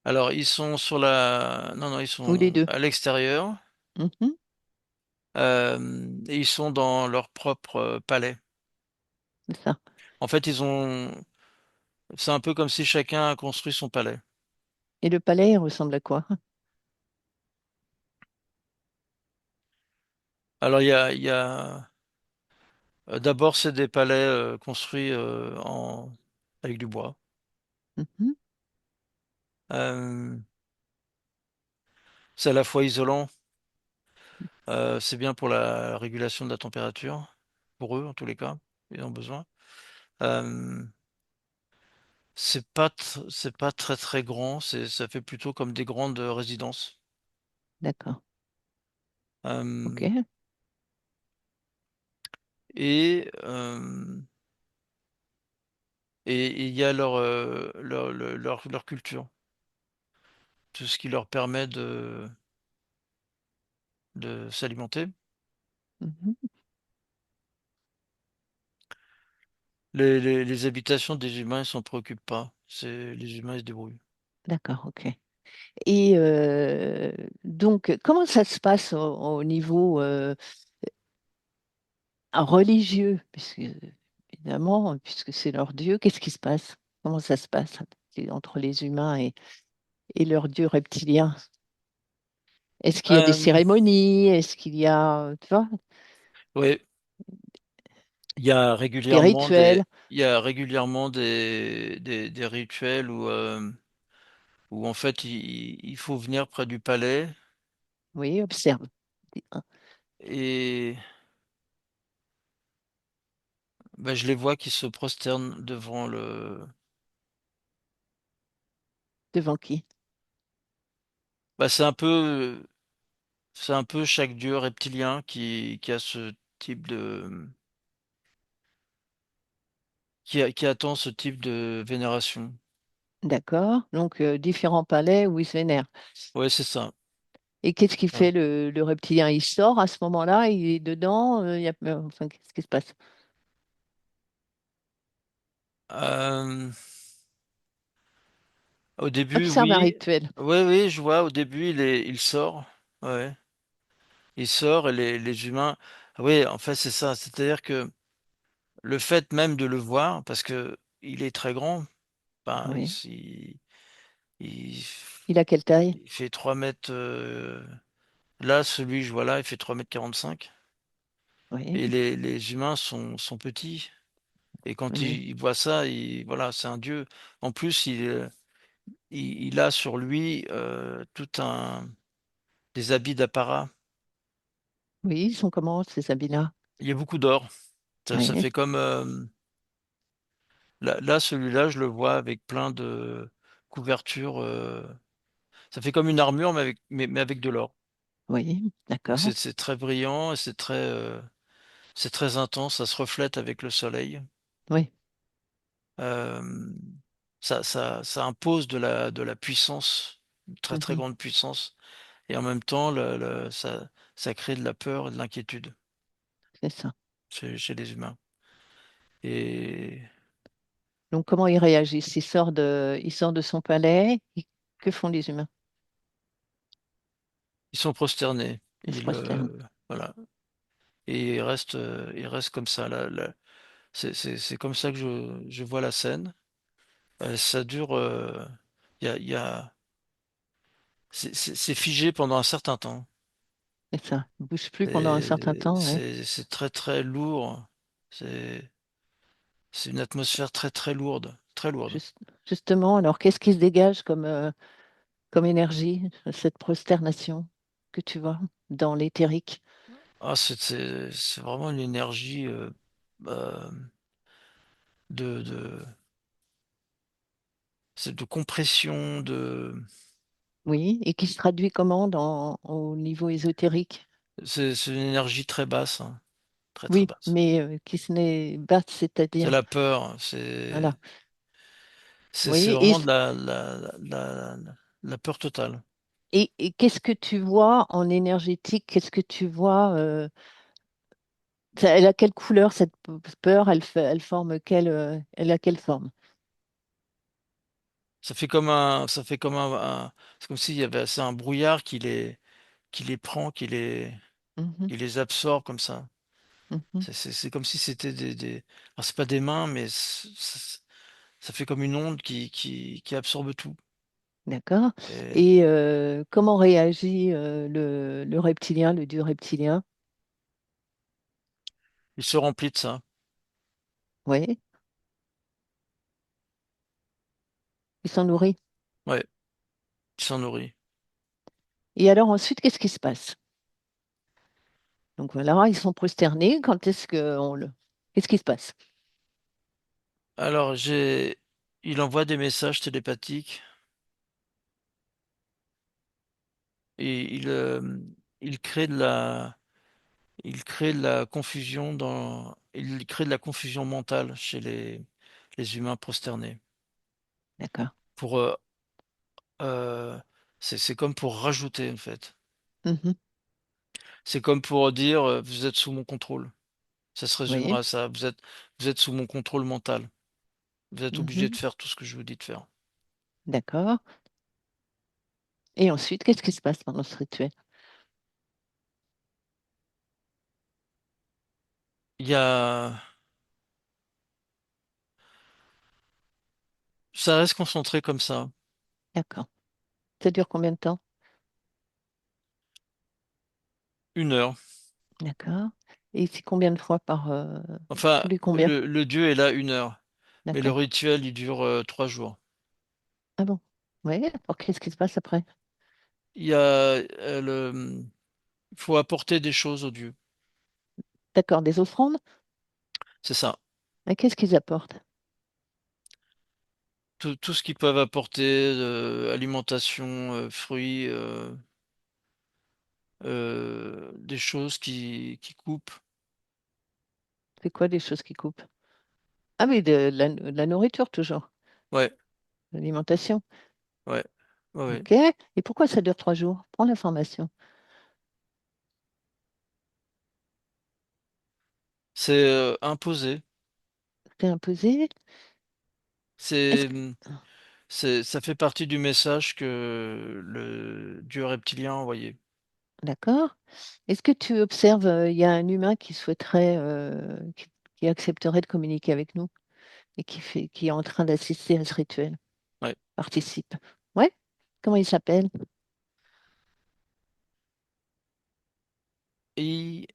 Alors ils sont non non ils ou les sont deux. à l'extérieur. Mhm, Et ils sont dans leur propre palais. c'est ça. En fait, c'est un peu comme si chacun a construit son palais. Et le palais, il ressemble à quoi? Alors, d'abord, c'est des palais construits avec du bois. Mhm, Euh, c'est à la fois isolant, c'est bien pour la régulation de la température, pour eux en tous les cas, ils ont besoin. Euh, c'est pas très très grand, ça fait plutôt comme des grandes résidences. d'accord. Ok, Euh, et euh, et il y a leur culture, tout ce qui leur permet de s'alimenter. mhm, Les habitations des humains, ils s'en préoccupent pas. Les humains, ils se débrouillent. d'accord, ok. Et donc, comment ça se passe au niveau religieux? Puisque, évidemment, puisque c'est leur Dieu, qu'est-ce qui se passe? Comment ça se passe entre les humains et leur Dieu reptilien? Est-ce qu'il y a des Euh, cérémonies? Est-ce qu'il y a, tu vois, oui, des rituels? il y a régulièrement des rituels où en fait, il faut venir près du palais Oui, observe. et ben, je les vois qui se prosternent devant Devant qui? Bah, c'est un peu. C'est un peu chaque dieu reptilien qui a ce type qui attend ce type de vénération. D'accord. Donc, différents palais où ils se vénèrent. Ouais, c'est ça. Et qu'est-ce qui fait Voilà. le reptilien? Il sort à ce moment-là, il est dedans, enfin, qu'est-ce qui se passe? Euh, Au début, Observe un oui. rituel. Oui, oui, je vois. Au début, il sort. Ouais. Il sort et les humains. Ah oui, en fait, c'est ça. C'est-à-dire que le fait même de le voir, parce que il est très grand, ben, Oui. il, Il a quelle taille? il fait 3 mètres. Là, celui que je vois là, il fait 3,45 m. Oui. Et les humains sont petits. Et quand Mais il voit ça, voilà, c'est un dieu. En plus, il a sur lui des habits d'apparat. oui, ils sont comment ces habits-là? Il y a beaucoup d'or. Ça Oui. fait comme là, celui-là, je le vois avec plein de couvertures. Ça fait comme une armure, mais avec de l'or. Oui. Donc D'accord. c'est très brillant et c'est très intense. Ça se reflète avec le soleil. Oui. Euh, ça impose de la puissance, une très très Mhm. grande puissance. Et en même temps, ça crée de la peur et de l'inquiétude C'est ça. chez les humains. Et Donc, comment il réagit? Il sort de son palais. Que font les humains? ils sont prosternés. Ils se prosternent. Voilà. Et ils restent comme ça. C'est comme ça que je vois la scène. Ça dure. Il y a, c'est figé pendant un certain temps. C'est ça. Ils ne bougent plus pendant un certain Et temps. Oui. c'est très très lourd. C'est c'est une atmosphère très très lourde, très lourde. Juste- Justement, alors, qu'est-ce qui se dégage comme énergie, cette prosternation que tu vois dans l'éthérique? Ah, c'est vraiment une énergie euh, de c'est de compression Oui. Et qui se traduit comment au niveau ésotérique? c'est une énergie très basse, hein, très très Oui, basse. mais qui se n'est batte, C'est c'est-à-dire. la peur, Voilà. c'est Oui. vraiment de la peur totale. Et qu'est-ce que tu vois en énergétique? Qu'est-ce que tu vois elle a quelle couleur cette peur? Elle forme elle a quelle forme? Ça fait comme c'est comme s'il y avait c'est un brouillard qui les prend, Mhm, qui les absorbe comme ça. mhm. C'est comme si c'était alors c'est pas des mains, mais ça fait comme une onde qui absorbe tout. D'accord. Et Et comment réagit le reptilien, le dieu reptilien? il se remplit de ça. Oui, il s'en nourrit. Ouais, il s'en nourrit. Et alors ensuite, qu'est-ce qui se passe? Donc voilà, ils sont prosternés. Quand est-ce que on le... Qu'est-ce qui se passe? Alors il envoie des messages télépathiques et il crée il crée de la confusion il crée de la confusion mentale chez les humains prosternés. D'accord. Pour, euh, c'est comme pour rajouter en fait. Mhm. C'est comme pour dire vous êtes sous mon contrôle. Ça se résumera Oui. à ça. Vous êtes sous mon contrôle mental. Vous êtes obligé de Mhm. faire tout ce que je vous dis de faire. D'accord. Et ensuite, qu'est-ce qui se passe pendant ce rituel? Il y a, ça reste concentré comme ça. D'accord. Ça dure combien de temps? 1 heure. D'accord. Et c'est combien de fois Enfin, tous les combien? le dieu est là 1 heure. Mais le D'accord. rituel, il dure 3 jours. Ah bon? Oui. Alors qu'est-ce qui se passe après? Il y a il faut apporter des choses aux dieux. D'accord, des offrandes? C'est ça. Et qu'est-ce qu'ils apportent? Tout ce qu'ils peuvent apporter, alimentation, fruits, des choses qui coupent. C'est quoi des choses qui coupent? Ah oui, de la nourriture toujours, Ouais, l'alimentation. ouais, ouais, ouais. OK. Et pourquoi ça dure 3 jours? Prends l'information. C'est imposé. C'est imposé. Est-ce C'est, que... ça fait partie du message que le dieu reptilien a envoyé. D'accord. Est-ce que tu observes, il y a un humain qui souhaiterait, qui accepterait de communiquer avec nous et qui est en train d'assister à ce rituel, Ouais. participe? Ouais? Comment il s'appelle? Et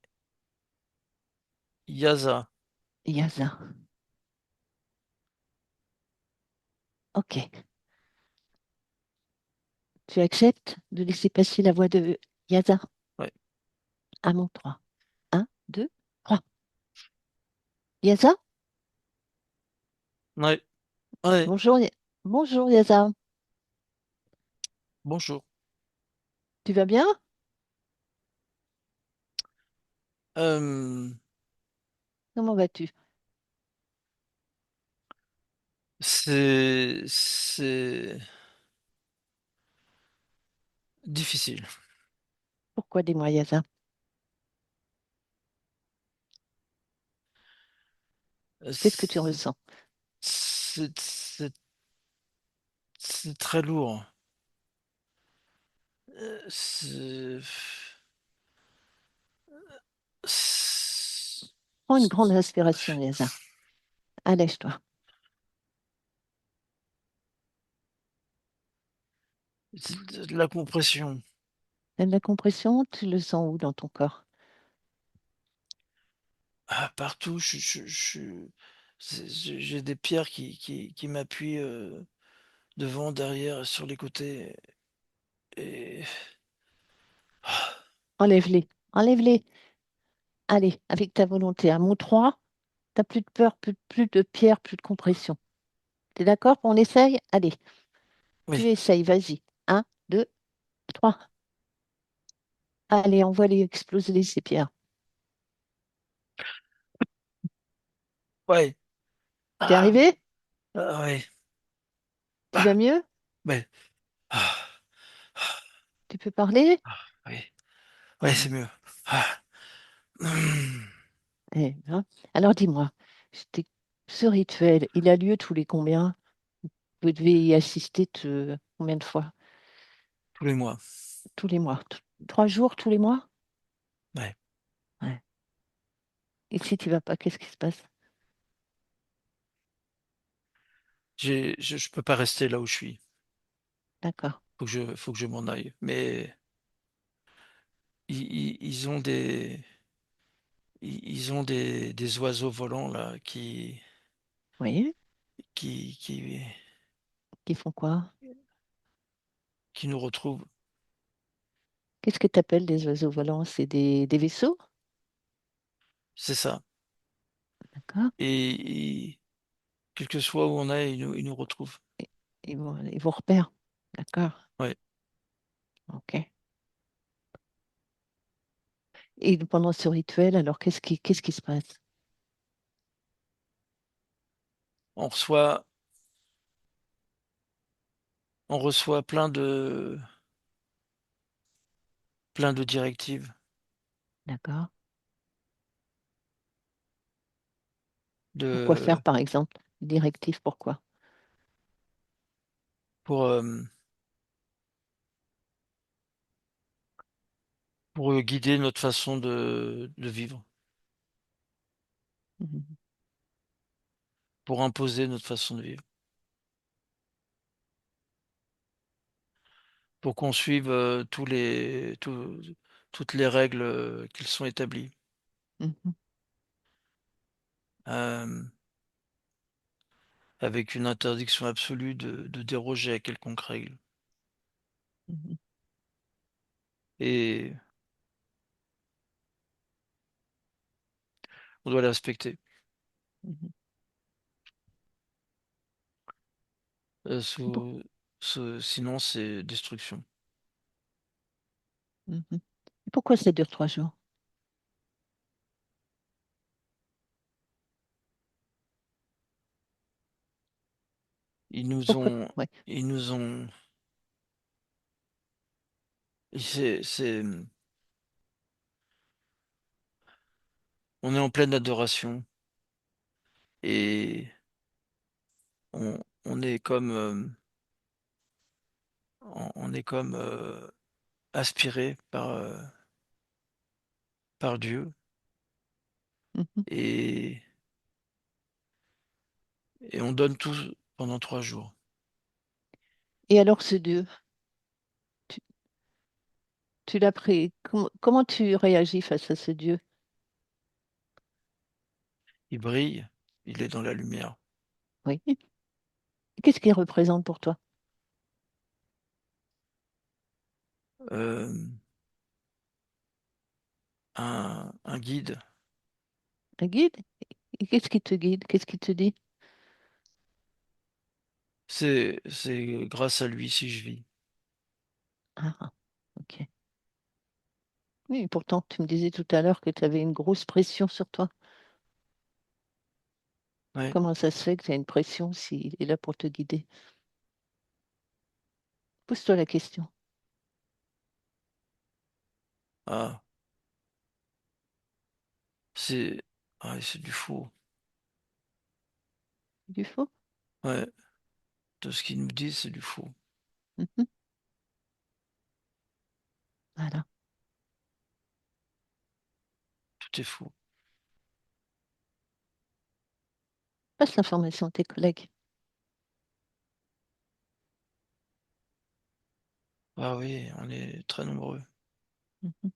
Yaza. Yaza. OK. Tu acceptes de laisser passer la voix de Yaza Ouais. à mon 3. Un, 2, 3. Yaza? Ouais. Ouais. Bonjour, bonjour Yaza. Bonjour. Tu vas bien? Euh, Comment vas-tu? c'est difficile. Pourquoi dis-moi Yaza? Qu'est-ce que tu C'est ressens? c'est très lourd. C'est c'est Prends une grande inspiration, Yaza. Allège-toi. de la compression. T'as de la compression, tu le sens où dans ton corps? Ah, partout, j'ai des pierres qui m'appuient devant, derrière, sur les côtés. Et Enlève-les, enlève-les. Allez, avec ta volonté. À mon 3, t'as plus de peur, plus de pierre, plus de compression. T'es d'accord? On essaye? Allez, tu oui, essayes, vas-y. Un, deux, trois. Allez, envoie-les exploser ces pierres. ouais, T'es ah, arrivé? ouais, Tu vas ah, mieux? ouais, ah, Tu peux parler? ah, ouais, ouais, c'est Ouais. mieux. Ah, hum, Eh ben, alors dis-moi, c'était- ce rituel, il a lieu tous les combien? Vous devez y assister combien de fois? tous les mois. Tous les mois. 3 jours tous les mois? Ouais. Ouais. Et si tu vas pas, qu'est-ce qui se passe? Je peux pas rester là où je suis. D'accord. Faut que je m'en aille. Mais ils ont ils ont des oiseaux volants là Oui. qui, qui, Qui font quoi? qui nous retrouvent. Qu'est-ce que tu appelles des oiseaux volants? C'est des vaisseaux? C'est ça. D'accord. Et quel que soit où on est, ils nous retrouvent. Ils vont repère. D'accord. Ouais. OK. Et pendant ce rituel, alors qu'est-ce qui se passe? On reçoit, on reçoit plein de directives D'accord. Pourquoi faire, de, par exemple? Directive, pourquoi? pour, pour guider notre façon de vivre, Mhm. pour imposer notre façon de vivre, pour qu'on suive toutes les règles qu'ils sont établies, Mhm. euh, avec une interdiction absolue de déroger à quelconque règle. Mhm. Et on doit les respecter. Mhm. Bon. Sinon, c'est destruction. Mhm. Pourquoi ça dure 3 jours? Ils nous Pourquoi? ont, Ouais. ils nous ont, on est en pleine adoration et on est comme, on est comme aspiré par Dieu Mhm. et, et on donne tout pendant 3 jours. Et alors, ce Dieu, tu, tu l'as pris. Comment tu réagis face à ce Dieu? Il brille, il est dans la lumière. Oui. Qu'est-ce qu'il représente pour toi? Euh, un guide, Un guide? Et qu'est-ce qui te guide? Qu'est-ce qui te dit? c'est grâce à lui si je vis. Ah, ah, ok. Oui, pourtant, tu me disais tout à l'heure que tu avais une grosse pression sur toi. Ouais. Comment ça se fait que tu as une pression s'il est là pour te guider? Pose-toi la question. Ah, c'est, c'est du faux. Du faux? Ouais. Tout ce qu'ils nous disent, c'est du faux. Mhm. Voilà. Tout est faux. Passe l'information à tes collègues. Ah oui, on est très nombreux. Mhm.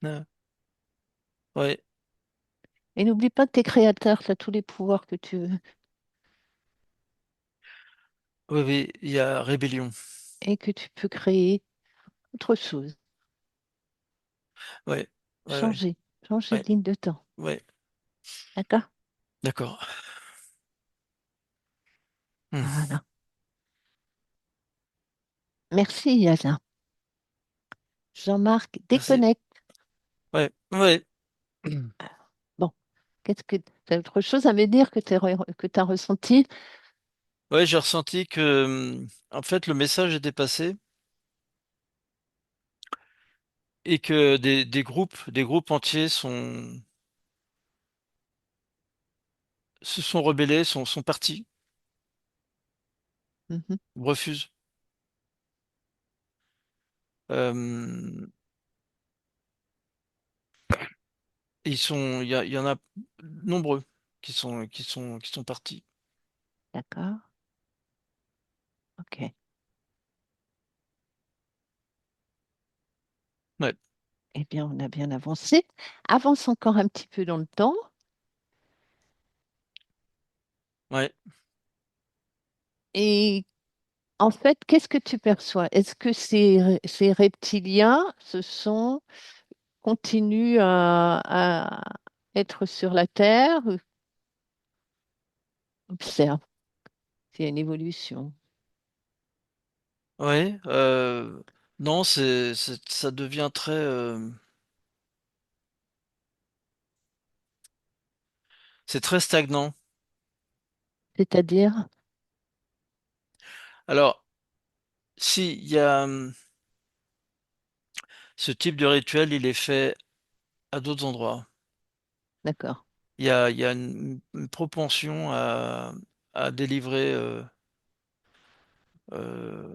Ouais. Ouais. Et n'oublie pas que tu es créateur, tu as tous les pouvoirs que tu veux Oui, oui, il y a rébellion. et que tu peux créer autre chose. Ouais, ouais, ouais, Changer de ouais, ligne de temps. ouais. D'accord? D'accord. Hmm. Voilà. Merci, Yaza. Jean-Marc, Merci. déconnecte. Ouais, ouais. Hmm. Bon, qu'est-ce que tu as autre chose à me dire que tu as ressenti? Ouais, j'ai ressenti que, en fait, le message était passé et que des groupes entiers se sont rebellés, sont partis, Mhm. refusent. Euh, il y en a nombreux qui sont partis. D'accord. OK. Ouais, Eh bien, on a bien avancé. Avance encore un petit peu dans le temps. ouais, Et en fait, qu'est-ce que tu perçois? Est-ce que ces reptiliens continuent à être sur la Terre? Observe s'il y a une évolution. ouais. Non, ça devient très, c'est très stagnant. C'est-à-dire, Alors, si il y a ce type de rituel, il est fait à d'autres endroits. d'accord, Il y a une propension à délivrer, euh,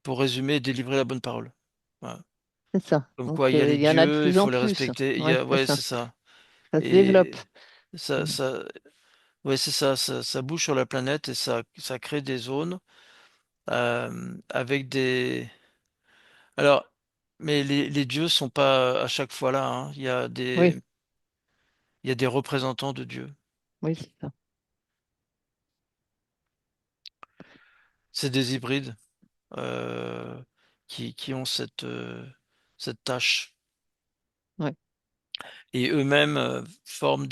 pour résumer, délivrer la bonne parole. Voilà. c'est ça. Comme quoi, Donc, il y a les il y en a de dieux, il plus en faut les plus. respecter. Oui, c'est Ouais, ça. c'est ça. Ça se développe. Et ça, ouais, c'est ça, ça bouge sur la planète et ça crée des zones avec des. Alors, mais les dieux sont pas à chaque fois là, hein. Oui, Il y a des représentants de Dieu. oui, c'est ça. C'est des hybrides qui ont cette tâche. Oui, Et eux-mêmes forment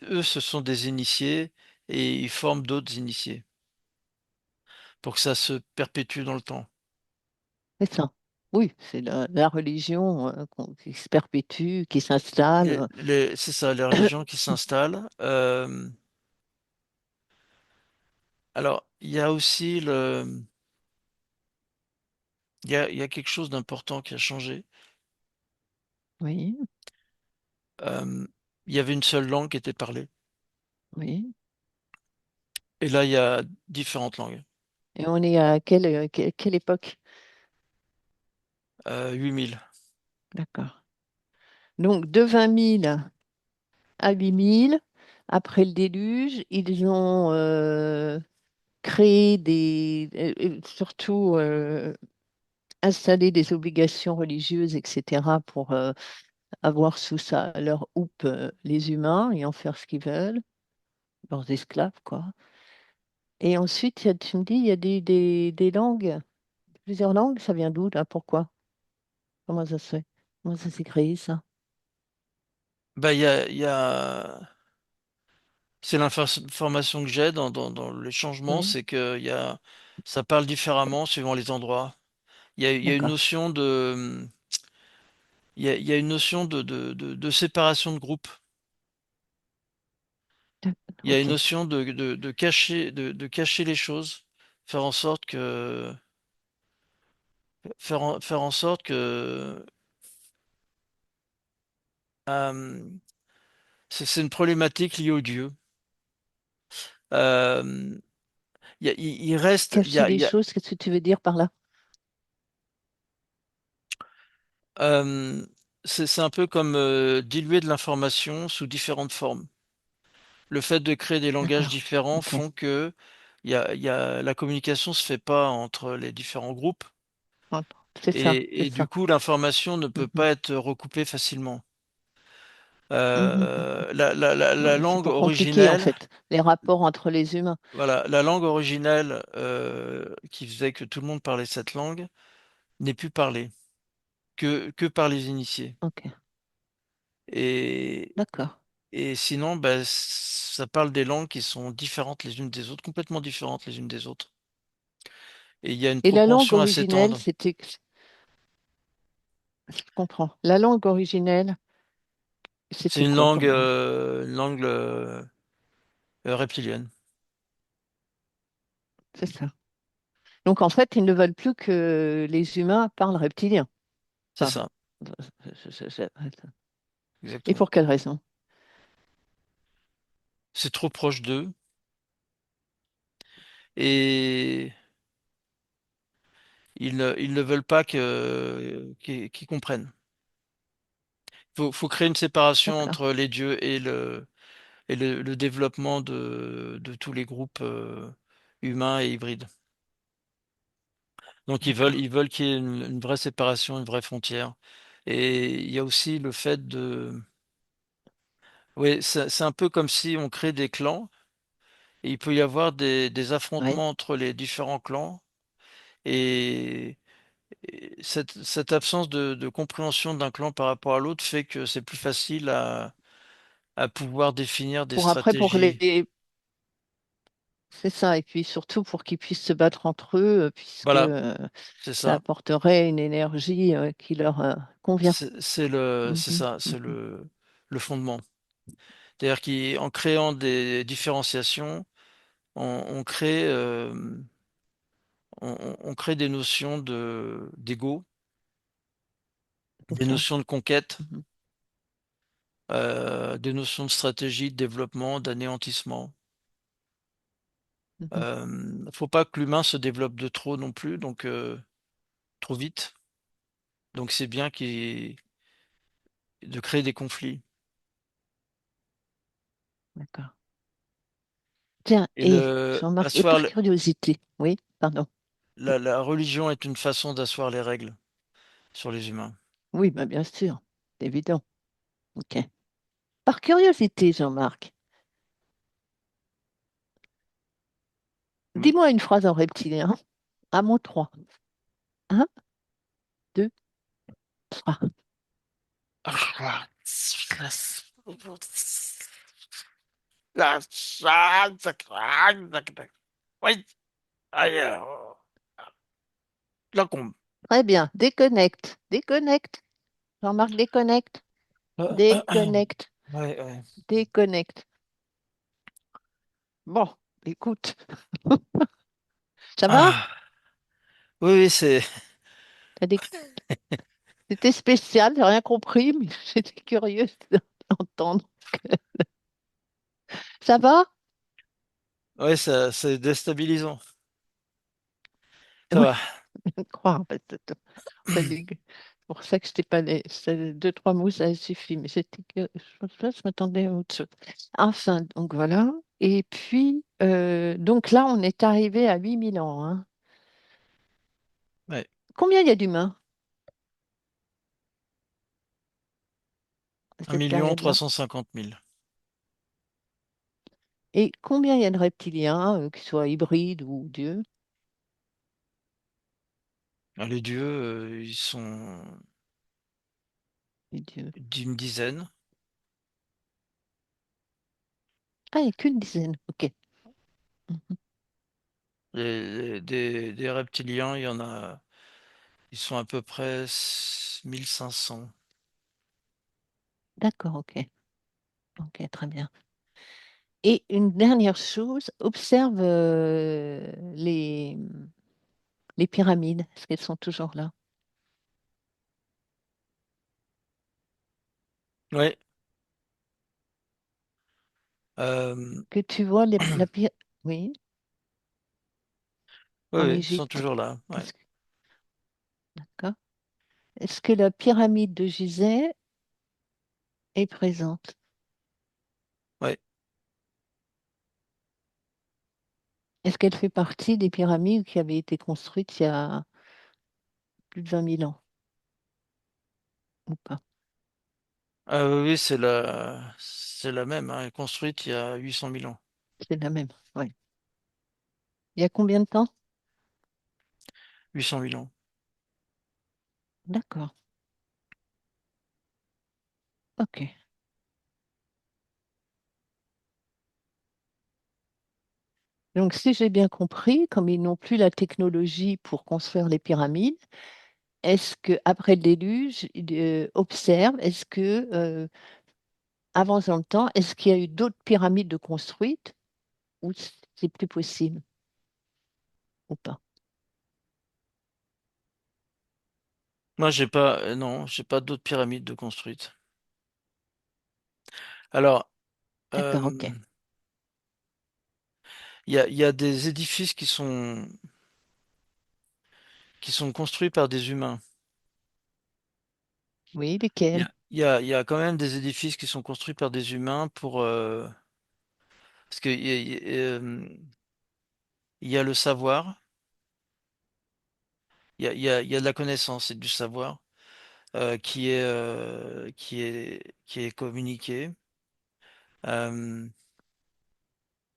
eux, ce sont des initiés et ils forment d'autres initiés. pour que ça se perpétue dans le temps. C'est ça. Oui, c'est la religion qui se perpétue, qui s'installe. C'est ça, les religions qui s'installent. Alors, il y a aussi il y a quelque chose d'important qui a changé. Oui, Euh, il y avait une seule langue qui était parlée, oui. et là, il y a différentes langues. Et on est à quelle époque? 8000. D'accord. Donc, de 20 000 à 8 000, après le déluge, ils ont créé surtout installé des obligations religieuses, etc., pour avoir sous ça leur houppe les humains et en faire ce qu'ils veulent, leurs esclaves, quoi. Et ensuite, tu me dis, il y a des langues, plusieurs langues, ça vient d'où, là? Pourquoi? Comment ça se fait? Comment ça s'est créé, ça? Bah, c'est l'information que j'ai dans les changements, Oui, c'est que ça parle différemment suivant les endroits. Il y a une d'accord. notion il y a une notion de séparation de groupe. Il y a une Ok. notion de cacher les choses, faire en sorte que, faire en sorte que, euh, c'est une problématique liée aux dieux. Euh, il reste, Cacher les choses, qu'est-ce que tu veux dire par là? euh, c'est un peu comme diluer de l'information sous différentes formes. Le fait de créer des langages D'accord. différents Ok. font que la communication se fait pas entre les différents groupes C'est ça, c'est et du ça. coup l'information ne peut Mhm. pas être recoupée facilement. Mhm, mhm. La Ouais, c'est langue pour compliquer, en originelle, fait, les rapports entre les humains. voilà, la langue originelle qui faisait que tout le monde parlait cette langue n'est plus parlée que par les initiés. Ok. Et, D'accord. et sinon, bah, ça parle des langues qui sont différentes les unes des autres, complètement différentes les unes des autres. Et il y a une Et la langue propension à originelle, s'étendre. c'était, je comprends. La langue originelle, C'est c'était quoi comme langue? une langue reptilienne. C'est ça. Donc, en fait, ils ne veulent plus que les humains parlent reptilien. C'est Enfin, ça, et exactement. pour quelle raison? C'est trop proche d'eux et ils ne veulent pas qu'ils comprennent. Faut créer une séparation D'accord. entre les dieux et le développement de tous les groupes humains et hybrides. Donc D'accord. ils veulent qu'il y ait une vraie séparation, une vraie frontière. Et il y a aussi le fait oui, c'est un peu comme si on crée des clans. Et il peut y avoir des Oui. affrontements entre les différents clans. Et, cette absence de compréhension d'un clan par rapport à l'autre fait que c'est plus facile à pouvoir définir des Pour après, stratégies. c'est ça. Et puis surtout pour qu'ils puissent se battre entre eux, puisque Voilà, c'est ça ça. apporterait une énergie qui leur convient. C'est Mhm, ça, c'est mhm. le fondement. C'est-à-dire qu'en créant des différenciations, on crée, on crée des notions d'ego, C'est des ça. notions de conquête, Mhm, des notions de stratégie, de développement, d'anéantissement. mhm. Faut pas que l'humain se développe de trop non plus, donc trop vite. Donc c'est bien de créer des conflits. D'accord. Tiens, Et et Jean-Marc, et par curiosité, oui, pardon. la religion est une façon d'asseoir les règles sur les humains. Oui, bah, bien sûr, c'est évident. Ok. Par curiosité, Jean-Marc, Oui. dis-moi une phrase en reptilien. À mon 3. Un, deux, trois. Oui. Aïe, la combe. Très bien. Déconnecte. Déconnecte. Jean-Marc, déconnecte. Déconnecte. Ouais, ouais. Déconnecte. Bon, écoute, ça va? Ah, oui, oui, c'est. T'as des- C'était spécial, j'ai rien compris, mais j'étais curieuse d'entendre. Ça va? Ouais, ça, c'est déstabilisant. Ça Oui, va. je viens de croire. C'est pour ça que je t'ai pas c'est deux, trois mots, ça suffit. Mais c'était que je m'attendais à autre chose. Enfin, donc voilà. Et puis, donc là, on est arrivé à 8 000 ans, hein. Ouais. Combien il y a d'humains à Un cette million trois période-là? cent cinquante mille. Et combien il y a de reptiliens, qu'ils soient hybrides ou dieux? Ah, les dieux, ils sont Les dieux. d'une dizaine. Ah, il n'y a qu'une dizaine. OK. Mhm. Des reptiliens, il y en a. Ils sont à peu près 1500. D'accord, OK. OK, très bien. Et une dernière chose, observe les pyramides. Est-ce qu'elles sont toujours là? Ouais. Euh, Que tu vois oui, Oui, en oui, ils sont Égypte. toujours là. Ouais. Qu'est-ce que... D'accord. Est-ce que la pyramide de Gizeh est présente? Ouais. Est-ce qu'elle fait partie des pyramides qui avaient été construites il y a plus de 20 000 ans ou pas? Ah oui, oui, c'est la même, hein, construite il y a 800 000 ans. C'est la même. Oui. Il y a combien de temps? 800 000 ans. D'accord. OK. Donc, si j'ai bien compris, comme ils n'ont plus la technologie pour construire les pyramides, est-ce que après le déluge, ils observent, est-ce que avant dans le temps, est-ce qu'il y a eu d'autres pyramides de construites ou c'est plus possible ou pas? Moi, j'ai pas, non, j'ai pas d'autres pyramides de construites. Alors, D'accord, euh, OK. il y a des édifices qui sont construits par des humains. Oui, Il y lesquels? a, il y a, il y a quand même des édifices qui sont construits par des humains parce que il y a le savoir, il y a de la connaissance et du savoir qui est communiqué. Euh,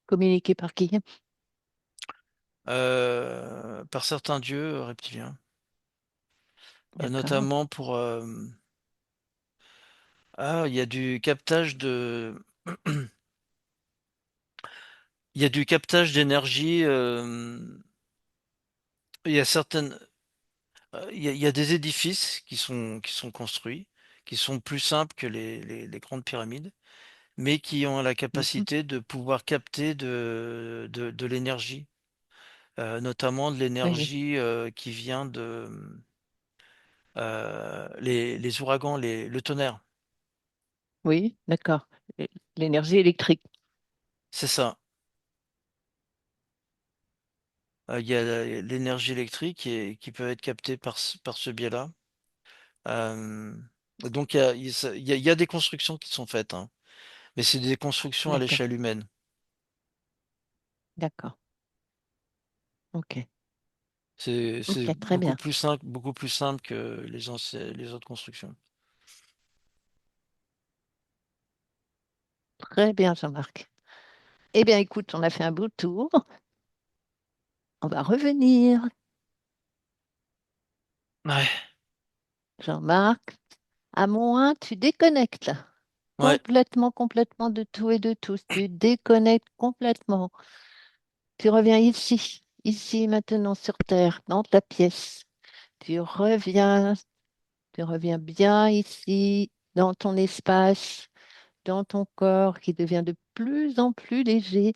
Communiqués par qui? par certains dieux reptiliens, D'accord. notamment pour il y a du captage il y a du captage d'énergie. Il y a certaines, il y a des édifices qui sont construits, qui sont plus simples que les grandes pyramides, mais qui ont la Mhm. capacité de pouvoir capter de l'énergie, notamment de Oui, l'énergie qui vient de les ouragans, le tonnerre. oui, d'accord. L'énergie électrique. C'est ça. Il y a l'énergie électrique qui peut être captée par ce biais-là. Euh, donc il y a des constructions qui sont faites, hein, mais c'est des constructions à D'accord, l'échelle humaine. d'accord. OK. C'est OK, très bien. beaucoup plus simple que les autres constructions. Très bien, Jean-Marc. Eh bien, écoute, on a fait un beau tour. On va revenir. Ouais, Jean-Marc, à moins, tu déconnectes là. ouais, Complètement, complètement de tout et de tous. Tu déconnectes complètement. Tu reviens ici. ici, maintenant, sur Terre, dans ta pièce. Tu reviens, tu reviens bien ici, dans ton espace, dans ton corps qui devient de plus en plus léger,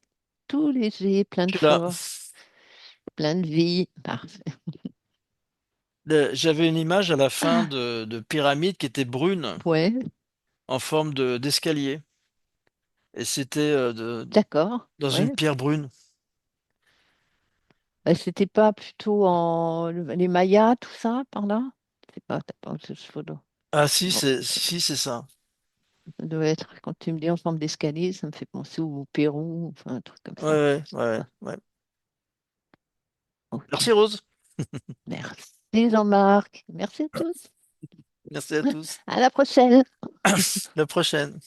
tout léger, plein Je de suis là. force, plein de vie. Parfait. J'avais une image à la fin de pyramide qui était brune Ouais, en forme d'escalier. Et c'était d'accord. dans une Ouais. pierre brune. C'était pas plutôt les Mayas, tout ça, par là? C'est pas, t'as pas ce photo. Ah si, Bon, c'est ça. ça doit être, quand tu me dis en forme d'escalier, ça me fait penser au Pérou, enfin un truc comme Ouais, ça. ouais, ouais, ouais. Ok. Merci Rose. Merci Jean-Marc. Merci à tous. Merci à tous. À la prochaine. La prochaine.